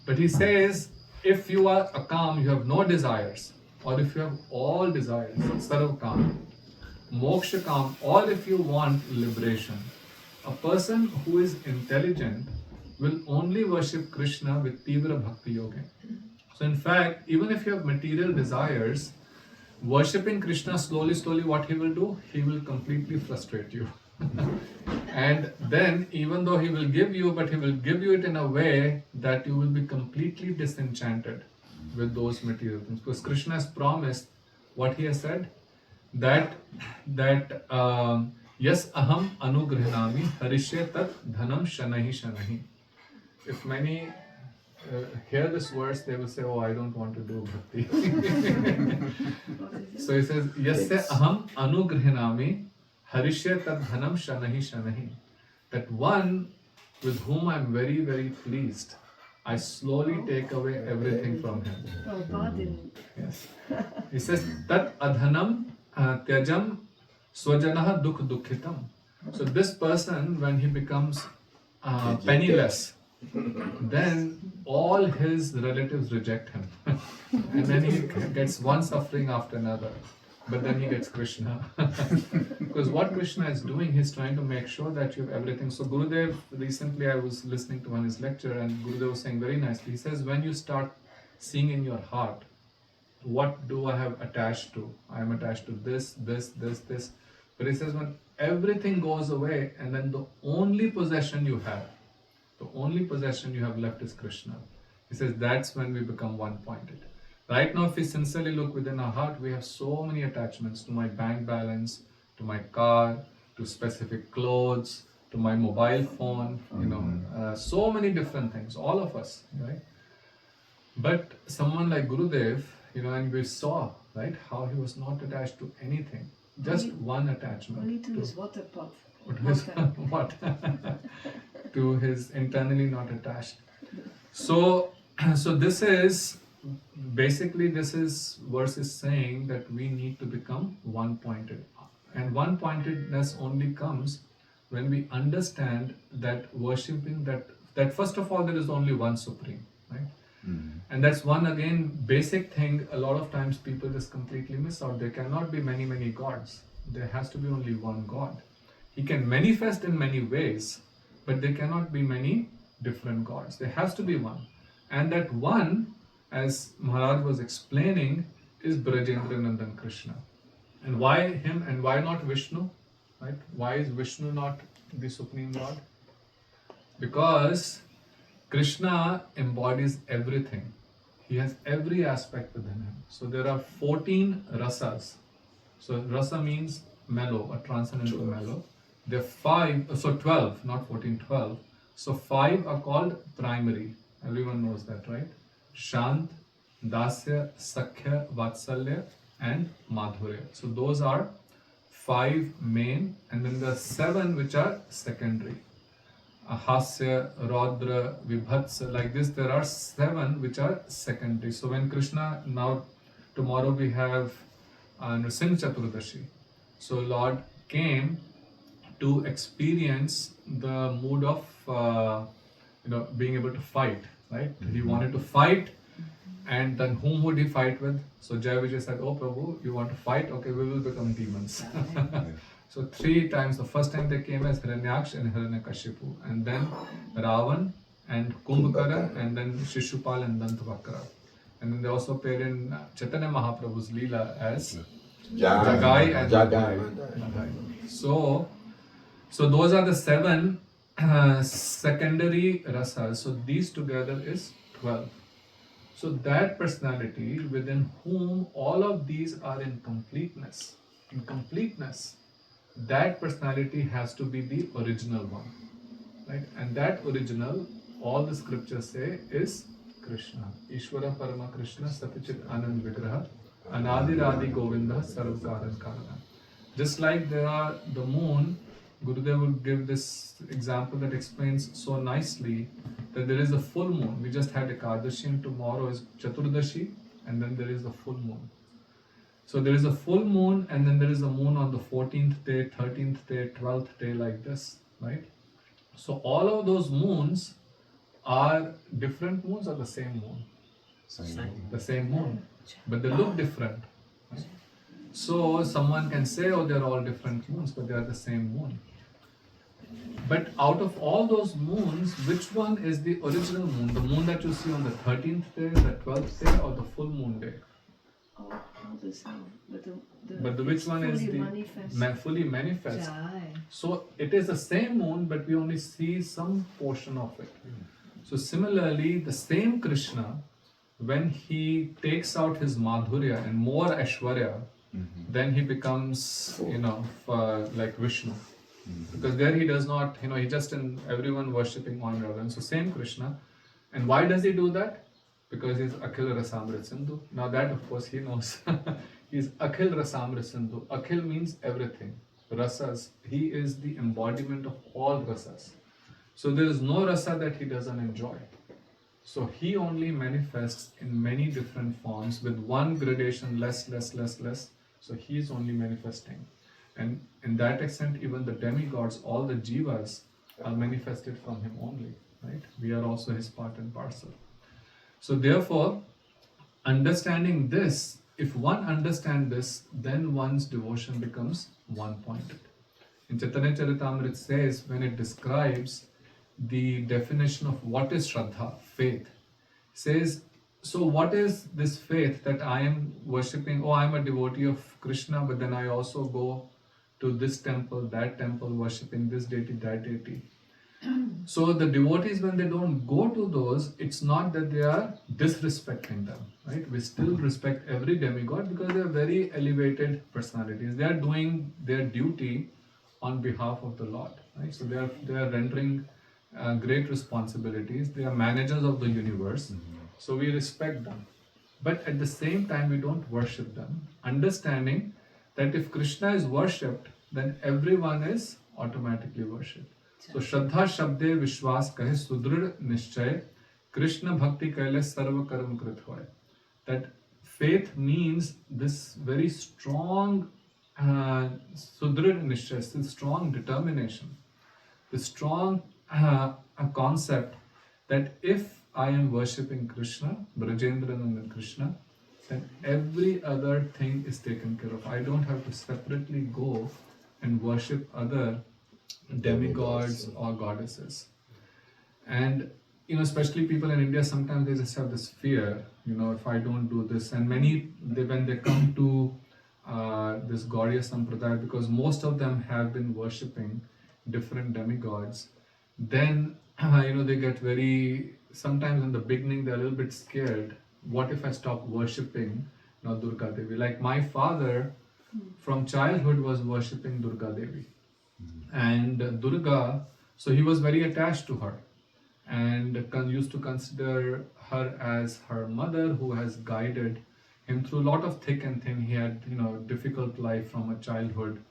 B: But he says, if you are akam, you have no desires, or if you have all desires, sarva kama, moksha kama, or if you want liberation, a person who is intelligent will only worship Krishna with tivra bhakti yogen. So in fact, even if you have material desires, worshipping Krishna slowly, what he will do? He will completely frustrate you. And then, even though he will give you, but he will give you it in a way that you will be completely disenchanted with those material things. Because Krishna has promised, what he has said, that yes aham anugrahnami harishye tat dhanam shanahi. If many hear this verse, they will say, oh, I don't want to do bhakti. So he says, yasya aham anugrahnami harishya tad dhanam shanahi. That one with whom I am very, very pleased, I slowly take away everything from him.
C: Oh, pardon.
B: Yes. He says, tat adhanam tyajam swajanaha dukh dukhitam. So this person, when he becomes penniless, then all his relatives reject him. And then he gets one suffering after another. But then he gets Krishna. Because what Krishna is doing, he's trying to make sure that you have everything. So Gurudev, recently I was listening to his lecture, and Gurudev was saying very nicely, he says, when you start seeing in your heart what do I have attached to? I am attached to this. But he says when everything goes away and then the only possession you have left is Krishna. He says that's when we become one-pointed. Right now, if we sincerely look within our heart, we have so many attachments to my bank balance, to my car, to specific clothes, to my mobile phone, so many different things, all of us, right? But someone like Gurudev, and we saw, right, how he was not attached to anything, just one attachment.
C: Only to his water pot.
B: To his what? To his internally not attached. So this is basically this verse is saying that we need to become one-pointed, and one-pointedness only comes when we understand that worshipping that first of all there is only one supreme, right? And that's one again basic thing. A lot of times people just completely miss out. There cannot be many gods. There has to be only one God. He can manifest in many ways, but there cannot be many different gods. There has to be one. And that one, as Maharaj was explaining, is Brajendra Nandan Krishna. And why him and why not Vishnu? Right? Why is Vishnu not the Supreme Lord? Because Krishna embodies everything. He has every aspect within him. So there are 14 rasas. So rasa means mellow, a transcendental mellow. There are 12, not 14, 12. So 5 are called primary. Everyone knows that, right? Shant, Dasya, Sakhya, Vatsalya, and Madhurya. So those are 5 main, and then there are 7 which are secondary. Hasya, Raudra, Vibhatsa, like this, there are 7 which are secondary. So when Krishna, now tomorrow we have Nrsimha Chaturdashi. So Lord came to experience the mood of being able to fight, right? He wanted to fight, and then whom would he fight with? So Jai Vijay said, "Oh Prabhu, you want to fight? Okay, we will become demons." So 3 times, the first time they came as Hiranyaksh and Hiranyakashipu, and then Ravan and Kumbhakara, and then Shishupal and Dantavakra. And then they also appear in Chaitanya Mahaprabhu's Leela as Jagai and Madhai. So those are the 7 secondary rasas. So these together is 12. So that personality within whom all of these are in completeness, that personality has to be the original one, right? And that original, all the scriptures say, is Krishna. Ishvara Parama Krishna Satichit Anand Vigraha Anadi Radhi Govinda Sarvakaran Karana. Just like there are the moon, Gurudev will give this example that explains so nicely that there is a full moon. We just had Ekadashi and tomorrow is Chaturdashi, and then there is the full moon. So there is a full moon, and then there is a moon on the 14th day, 13th day, 12th day, like this, right? So all of those moons are different moons or the same moon? The same moon, but they look different. Right? So someone can say, oh, they're all different moons, but they are the same moon. But out of all those moons, which one is the original moon? The moon that you see on the 13th day, the 12th day, or the full moon day?
C: All the same.
B: But which one is the fully manifest? So it is the same moon, but we only see some portion of it. So similarly, the same Krishna, when he takes out his Madhurya and more Aishwarya, then he becomes, like Vishnu. Because there he does not, he just in everyone worshipping one another. And so same Krishna. And why does he do that? Because he's Akhil Rasamrit Sindhu. Now that of course he knows. He's Akhil Rasamrit Sindhu. Akhil means everything. Rasas. He is the embodiment of all rasas. So there is no rasa that he doesn't enjoy. So he only manifests in many different forms with one gradation, less. So he is only manifesting. And in that extent, even the demigods, all the jivas are manifested from him only, right? We are also his part and parcel. So therefore, understanding this, if one understands this, then one's devotion becomes one-pointed. In Chaitanya Charitamrita says, when it describes the definition of what is Shraddha, faith, says So what is this faith that I am worshipping? Oh, I'm a devotee of Krishna, but then I also go to this temple, that temple, worshipping this deity, that deity. So the devotees, when they don't go to those, it's not that they are disrespecting them, right? We still respect every demigod because they are very elevated personalities. They are doing their duty on behalf of the Lord, right? So they are rendering great responsibilities. They are managers of the universe. So we respect them. But at the same time, we don't worship them, understanding that if Krishna is worshipped, then everyone is automatically worshipped. So Shraddha Shabde Vishwas Kahe Sudrid Nishchay Krishna Bhakti Kaile Sarva Karma Krit Hoy. That faith means this very strong Sudrid Nishchay, this strong determination, the strong a concept that if I am worshipping Krishna, Brajendranandan Krishna, then every other thing is taken care of. I don't have to separately go and worship other demigods or goddesses. And especially people in India, sometimes they just have this fear, if I don't do this. And many, when they come to this Gaudiya Sampradaya, because most of them have been worshipping different demigods, then they get very, sometimes in the beginning they're a little bit scared. What if I stop worshipping Durga Devi? Like my father from childhood was worshipping Durga Devi. And Durga, so he was very attached to her and used to consider her as her mother, who has guided him through a lot of thick and thin. He had difficult life from a childhood.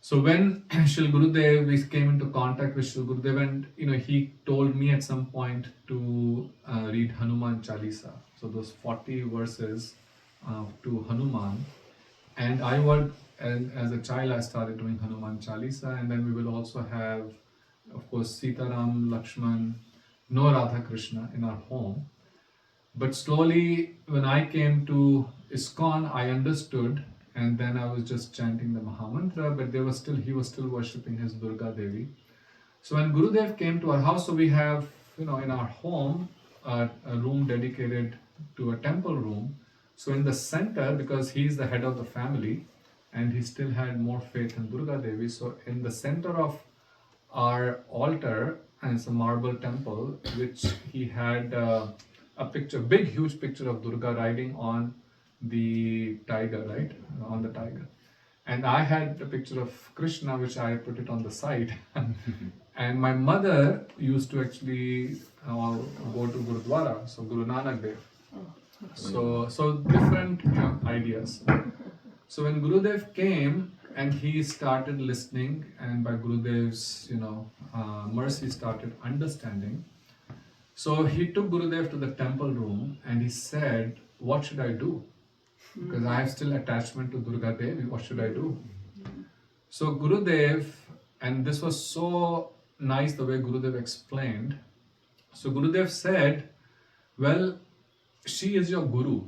B: So when Shri Gurudev, we came into contact with Shri Gurudev, and he told me at some point to read Hanuman Chalisa, so those 40 verses to Hanuman. And I would, as a child, I started doing Hanuman Chalisa, and then we will also have, of course, Sitaram, Lakshman, no Radha Krishna in our home. But slowly, when I came to ISKCON, I understood, and then I was just chanting the Mahamantra, but he was still worshipping his Durga Devi. So when Gurudev came to our house, so we have, in our home, a room dedicated to a temple room. So in the center, because he's the head of the family, and he still had more faith in Durga Devi, so in the center of our altar, and it's a marble temple, which he had a picture, big, huge picture of Durga riding on the tiger, right? On the tiger. And I had a picture of Krishna, which I put it on the side. And my mother used to actually go to Gurudwara, so Guru Nanak Dev. So different ideas. So when Gurudev came and he started listening, and by Gurudev's mercy started understanding. So he took Gurudev to the temple room and he said, "What should I do? Because I have still attachment to Durga Devi. What should I do?" So Gurudev, and this was so nice the way Gurudev explained. So Gurudev said, "Well, she is your guru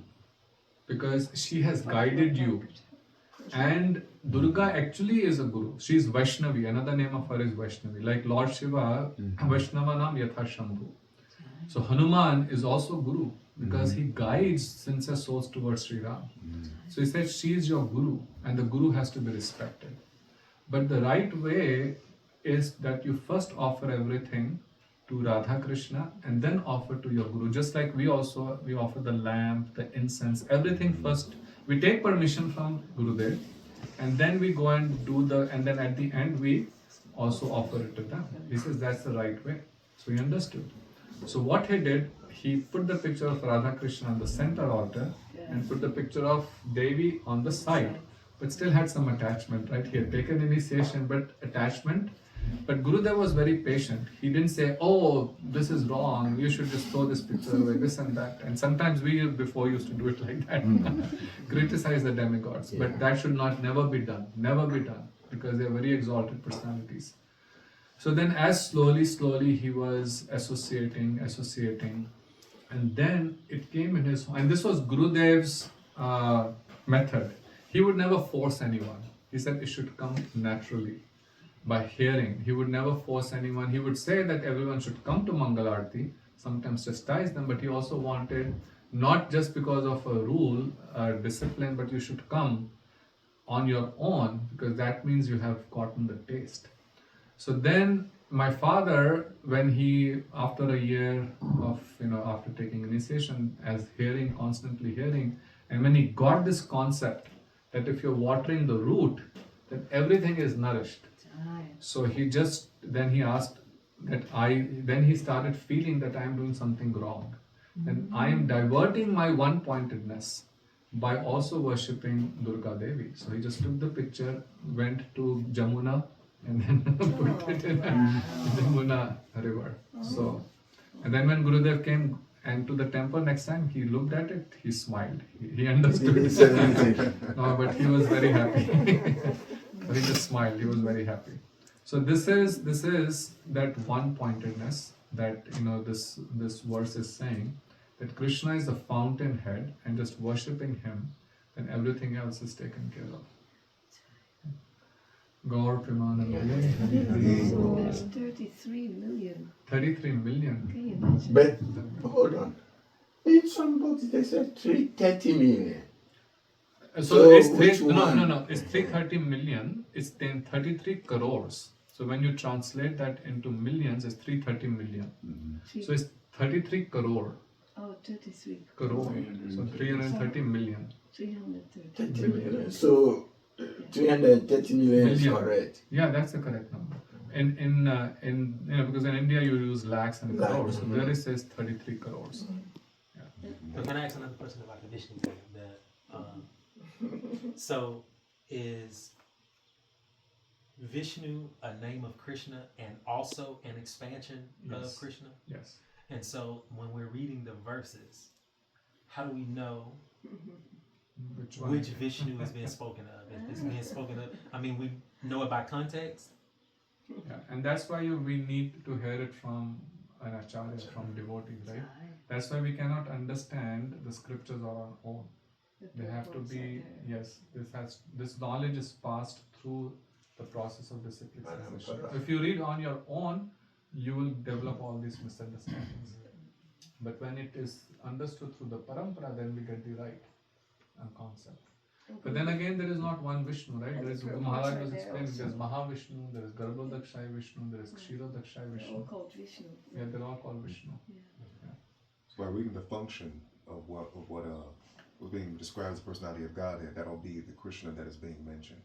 B: because she has guided you. And Durga actually is a guru. She is Vaishnavi. Another name of her is Vaishnavi. Like Lord Shiva, Vaishnavanam Yatha Shambhu. So Hanuman is also guru because he guides sincere souls towards Sri Ram. So he said, she is your guru, and the guru has to be respected. But the right way is that you first offer everything to Radha Krishna and then offer to your guru. Just like we offer the lamp, the incense, everything first. We take permission from Gurudev, and then we go and and then at the end we also offer it to them. He says that's the right way. So he understood. So what he did, he put the picture of Radha Krishna on the center altar and put the picture of Devi on the side, but still had some attachment, right? He had taken initiation, but attachment. But Gurudev was very patient. He didn't say, "Oh, this is wrong, you should just throw this picture away," this and that. And sometimes we before used to do it like that. Criticize the demigods. But that should never be done. Never be done. Because they are very exalted personalities. So then as slowly he was associating. And then it came in his, and this was Gurudev's method. He would never force anyone. He said it should come naturally. By hearing. He would never force anyone. He would say that everyone should come to Mangalarti. sometimes chastise them, but he also wanted not just because of a rule, discipline, but you should come on your own, because that means you have gotten the taste. So then my father, when he, after a year of, after taking initiation, as hearing, constantly hearing, and when he got this concept that if you're watering the root, then everything is nourished. So then he asked then he started feeling that I am doing something wrong. And I am diverting my one-pointedness by also worshipping Durga Devi. So he just took the picture, went to Jamuna, and then put it in Jamuna river. So, and then when Gurudev came and to the temple next time, he looked at it, he smiled. He understood. No, but he was very happy. He just smiled. He was very happy. So this is that one-pointedness that this verse is saying, that Krishna is the fountainhead, and just worshipping him, then everything else is taken care of. Gaur Premanand.
C: So that's 33 million.
B: 33 million.
C: Can you imagine?
A: But hold on. In some books they said 330 million.
B: So it's
A: which one?
B: no. It's 330 million. It's then 33 crores. So when you translate that into millions, it's 330 million. So it's 33 crore.
C: Oh, 33.
B: Crore. So 330 million.
C: 330.
A: 30 million. So 330 million is correct.
B: Yeah, that's the correct number. In because in India you use lakhs and crores. So there it says 33 crores.
E: But can I ask another question about the Vishnu thing? So is Vishnu a name of Krishna and also an expansion of Krishna?
B: Yes.
E: And so when we're reading the verses, how do we know which Vishnu is being spoken of? If it's being spoken of, I mean, we know it by context.
B: Yeah, and that's why we need to hear it from an acharya, from devotees, right? That's why we cannot understand the scriptures on our own. They have to be, this knowledge is passed through the process of discipline. If you read on your own, you will develop all these misunderstandings. But when it is understood through the parampara, then we get the right concept. But then again, there is not one Vishnu, right? There is, Maharaja was explaining, there is Mahavishnu, there is Garbhodakshaya Vishnu, there is Kshirodakshaya
C: They're
B: Vishnu.
C: all called Vishnu.
B: Yeah, they're all called Vishnu.
F: So by reading the function of what was being described as the personality of Godhead, that'll be the Krishna that is being mentioned.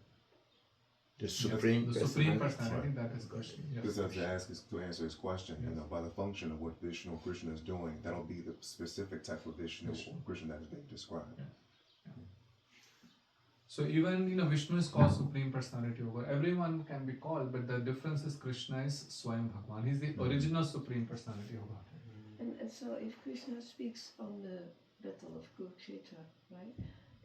A: The Supreme
B: Personality, that is Krishna. Yes.
F: Just to answer his question, by the function of what Vishnu or Krishna is doing, that'll be the specific type of Vishnu or Krishna that is being described.
B: Yeah. So even Vishnu is called Supreme Personality over. Everyone can be called, but the difference is Krishna is Swayam Bhagwan. He's the original Supreme Personality of God.
C: And so if Krishna speaks on the battle of Kurukshetra, right?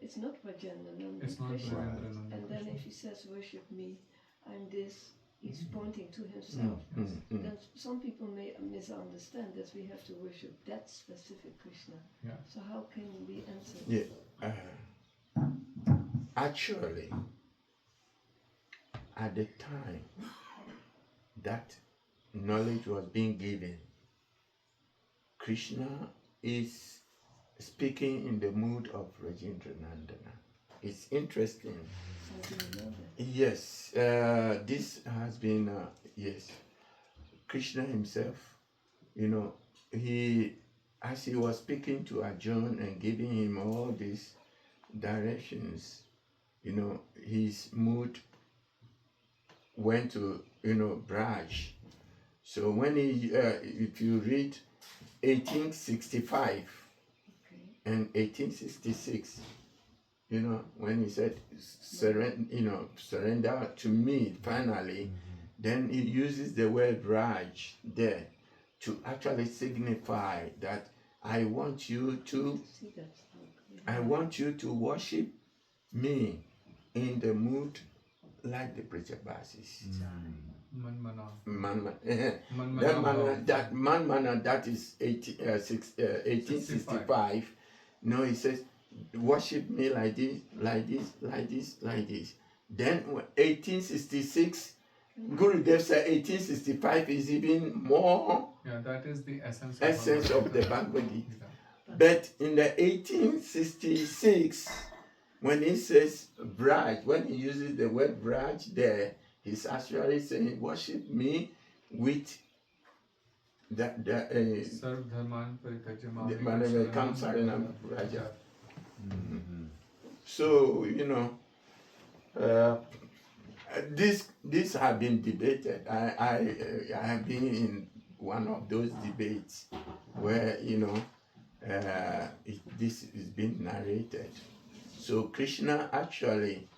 C: It's not Rajendrananda.
B: It's not
C: Krishna.
B: Rajendrananda.
C: And then if he says, worship me, I'm this, he's pointing to himself. Then some people may misunderstand that we have to worship that specific Krishna.
B: Yeah.
C: So how can we answer?
A: Yeah. Actually, at the time that knowledge was being given, Krishna is speaking in the mood of Rajendrananda. It's interesting.
C: How do you know that?
A: Yes, this has been, Krishna himself, as he was speaking to Arjuna and giving him all these directions, his mood went to, Braj. So when if you read 1865 and 1866, when he said, surrender to me finally, then he uses the word Raj there to actually signify that I want you to worship me in the mood like the Prajabasis. Manmana, that is 1865. No, he says, worship me like this, like this, like this, like this. Then 1866, Gurudev said 1865 is even more
B: Yeah, that is the essence
A: of the Bhagavad Gita. But in the 1866, when he says Braj, when he uses the word Braj there, he's actually saying, worship me with the
B: Sarv Dharman Parityajya
A: the
B: Mamekam
A: Manave
B: Sharanam
A: Kamsaranam
B: Vraja.
A: Raja. So, this have been debated. I have been in one of those debates where this is being narrated. So Krishna actually,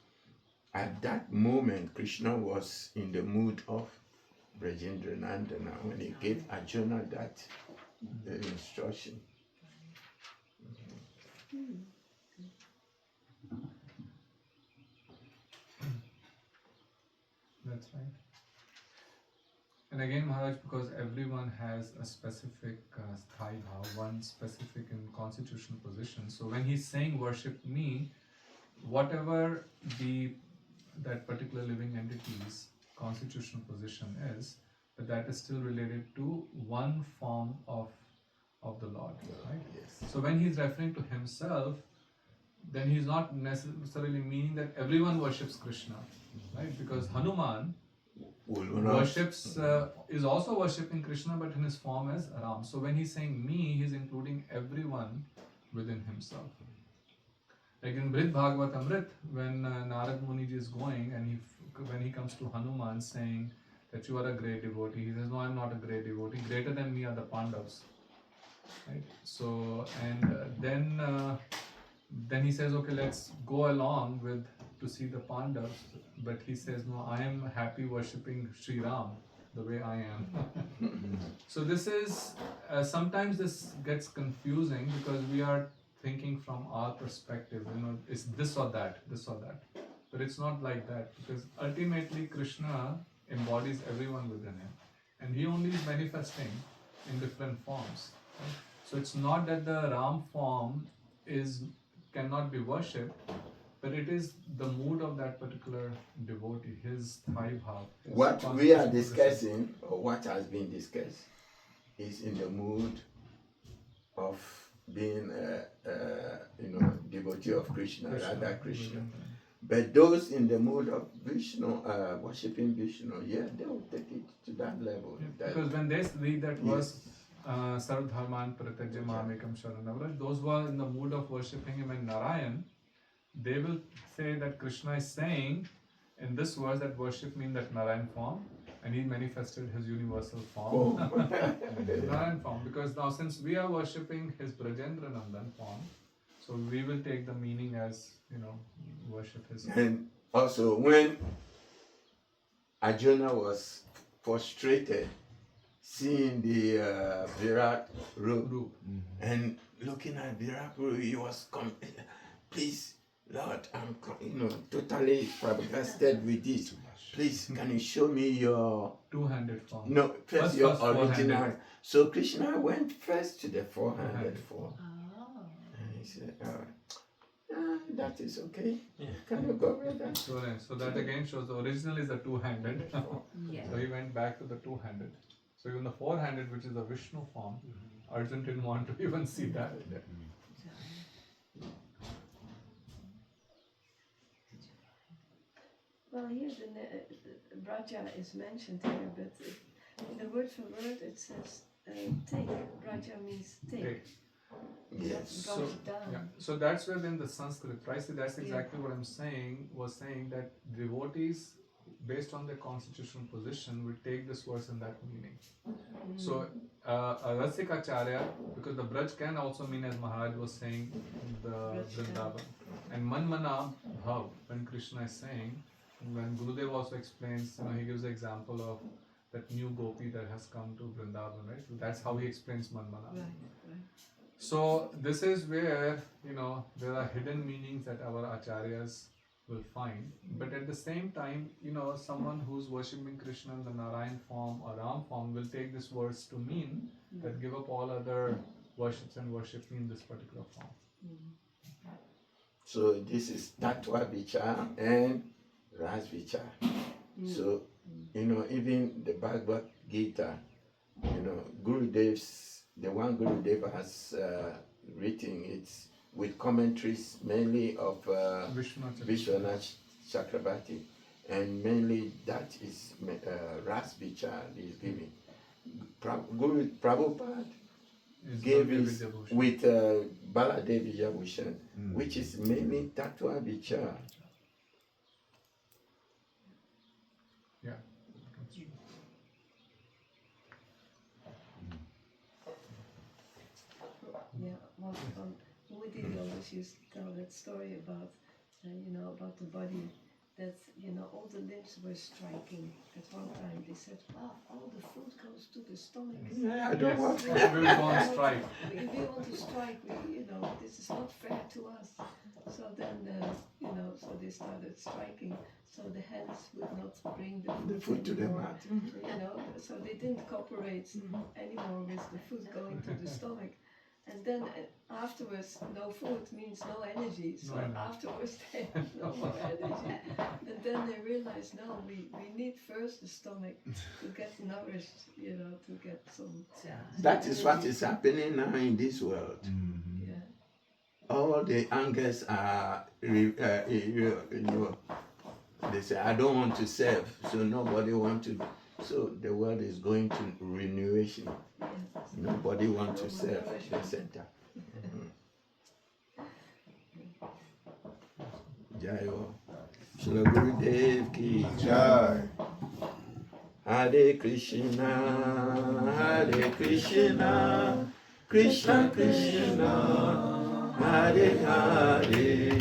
A: at that moment, Krishna was in the mood of Brajendra Nandana when he gave Arjuna that instruction.
B: That's right. And again, Maharaj, because everyone has a specific sthai bhav, one specific and constitutional position. So when he's saying worship me, whatever that particular living entity's constitutional position is, but that is still related to one form of the Lord, right?
A: Yes.
B: So when he's referring to himself, then he's not necessarily meaning that everyone worships Krishna, right? Because Hanuman worships is also worshipping Krishna, but in his form as Ram. So when he's saying me, he's including everyone within himself. Like in Brit Bhagavad Amrit, when Narad Muniji is going and when he comes to Hanuman saying that you are a great devotee, he says, no, I'm not a great devotee. Greater than me are the Pandavas. Right? So, and then he says, okay, let's go along to see the Pandavas. But he says, no, I am happy worshipping Sri Ram the way I am. So this is, sometimes this gets confusing because we are thinking from our perspective, it's this or that. But it's not like that, because ultimately Krishna embodies everyone within him. And he only is manifesting in different forms. Right? So it's not that the Ram form cannot be worshipped, but it is the mood of that particular devotee, his thai bhav.
A: What we are discussing, or what has been discussed, is in the mood of being devotee of Krishna, Radha Krishna. But those in the mood of Vishnu, worshipping Vishnu, they will take it to that level.
B: Because when they read that verse, Sarv Dharman Parityajya Mamekam Sharanam, those who are in the mood of worshipping him in Narayan, they will say that Krishna is saying in this verse that worship me in that Narayan form, and he manifested his universal form. Narayan form, because now since we are worshipping his Brajendra Nandan form, so we will take the meaning as, worship his form.
A: And also when Arjuna was frustrated seeing the Virat roop and looking at Virat roop, he was please Lord, I'm totally flabbergasted with this. Please, can you show me your
B: two-handed form?
A: No, first your original.
B: Four-handed.
A: So Krishna went first to the four-handed form. And he said, that is okay. Can you go with that?
B: So that again shows the original is the two-handed. So he went back to the two-handed. So even the four-handed, which is the Vishnu form, Arjun didn't want to even see that.
C: Well, here the Braja is mentioned here, but in the word for word it says take. Braja means take.
A: Yes.
C: Brought it down.
B: So that's where then the Sanskrit, right? So that's exactly what I'm saying, was saying that devotees, based on their constitutional position, will take this verse in that meaning. So a Rasikacharya, because the Braj can also mean, as Maharaj was saying, the Vrindavan. And Manmana Bhav, when Krishna is saying, when Gurudev also explains, he gives the example of that new gopi that has come to Vrindavan, right? So that's how he explains Manmana.
C: Right.
B: So this is where, there are hidden meanings that our acharyas will find. But at the same time, someone who's worshipping Krishna in the Narayan form or Ram form will take this verse to mean that give up all other worships and worship me in this particular form.
A: So this is Tattva Vichar and Ras Vichar. So You know, even the Bhagavad Gita, you know, Gurudev's, the one Gurudev has written, it's with commentaries mainly of Vishwanath Chakrabarti, and mainly that is Ras Bichar is giving. Guru Prabhupada gave his with Baladev Vijayabhushan, which is mainly Tattva Vichar.
B: Yeah, that's true.
C: Yeah, well, Modi always used to tell that story about, about the body, that, all the limbs were striking. At one time they said, wow, all the food goes to the stomach.
A: Yeah, I don't want
B: We will go on strike.
C: If we want to strike, this is not fair to us. So then, so they started striking, so the hands would not bring
A: the food to the mat.
C: So they didn't cooperate anymore with the food going to the stomach. And then afterwards, no food means no energy. So afterwards, they have no more energy. And then they realize, no, we need first the stomach to get nourished, to get some.
A: That is what is happening now in this world.
C: Yeah.
A: All the angers are, they say, I don't want to serve, so nobody wants to. So the world is going to renewation. Nobody wants to serve the center. Jayo. Shri Gurudev ki jai. Hare Krishna, Krishna Krishna, Hare Hare.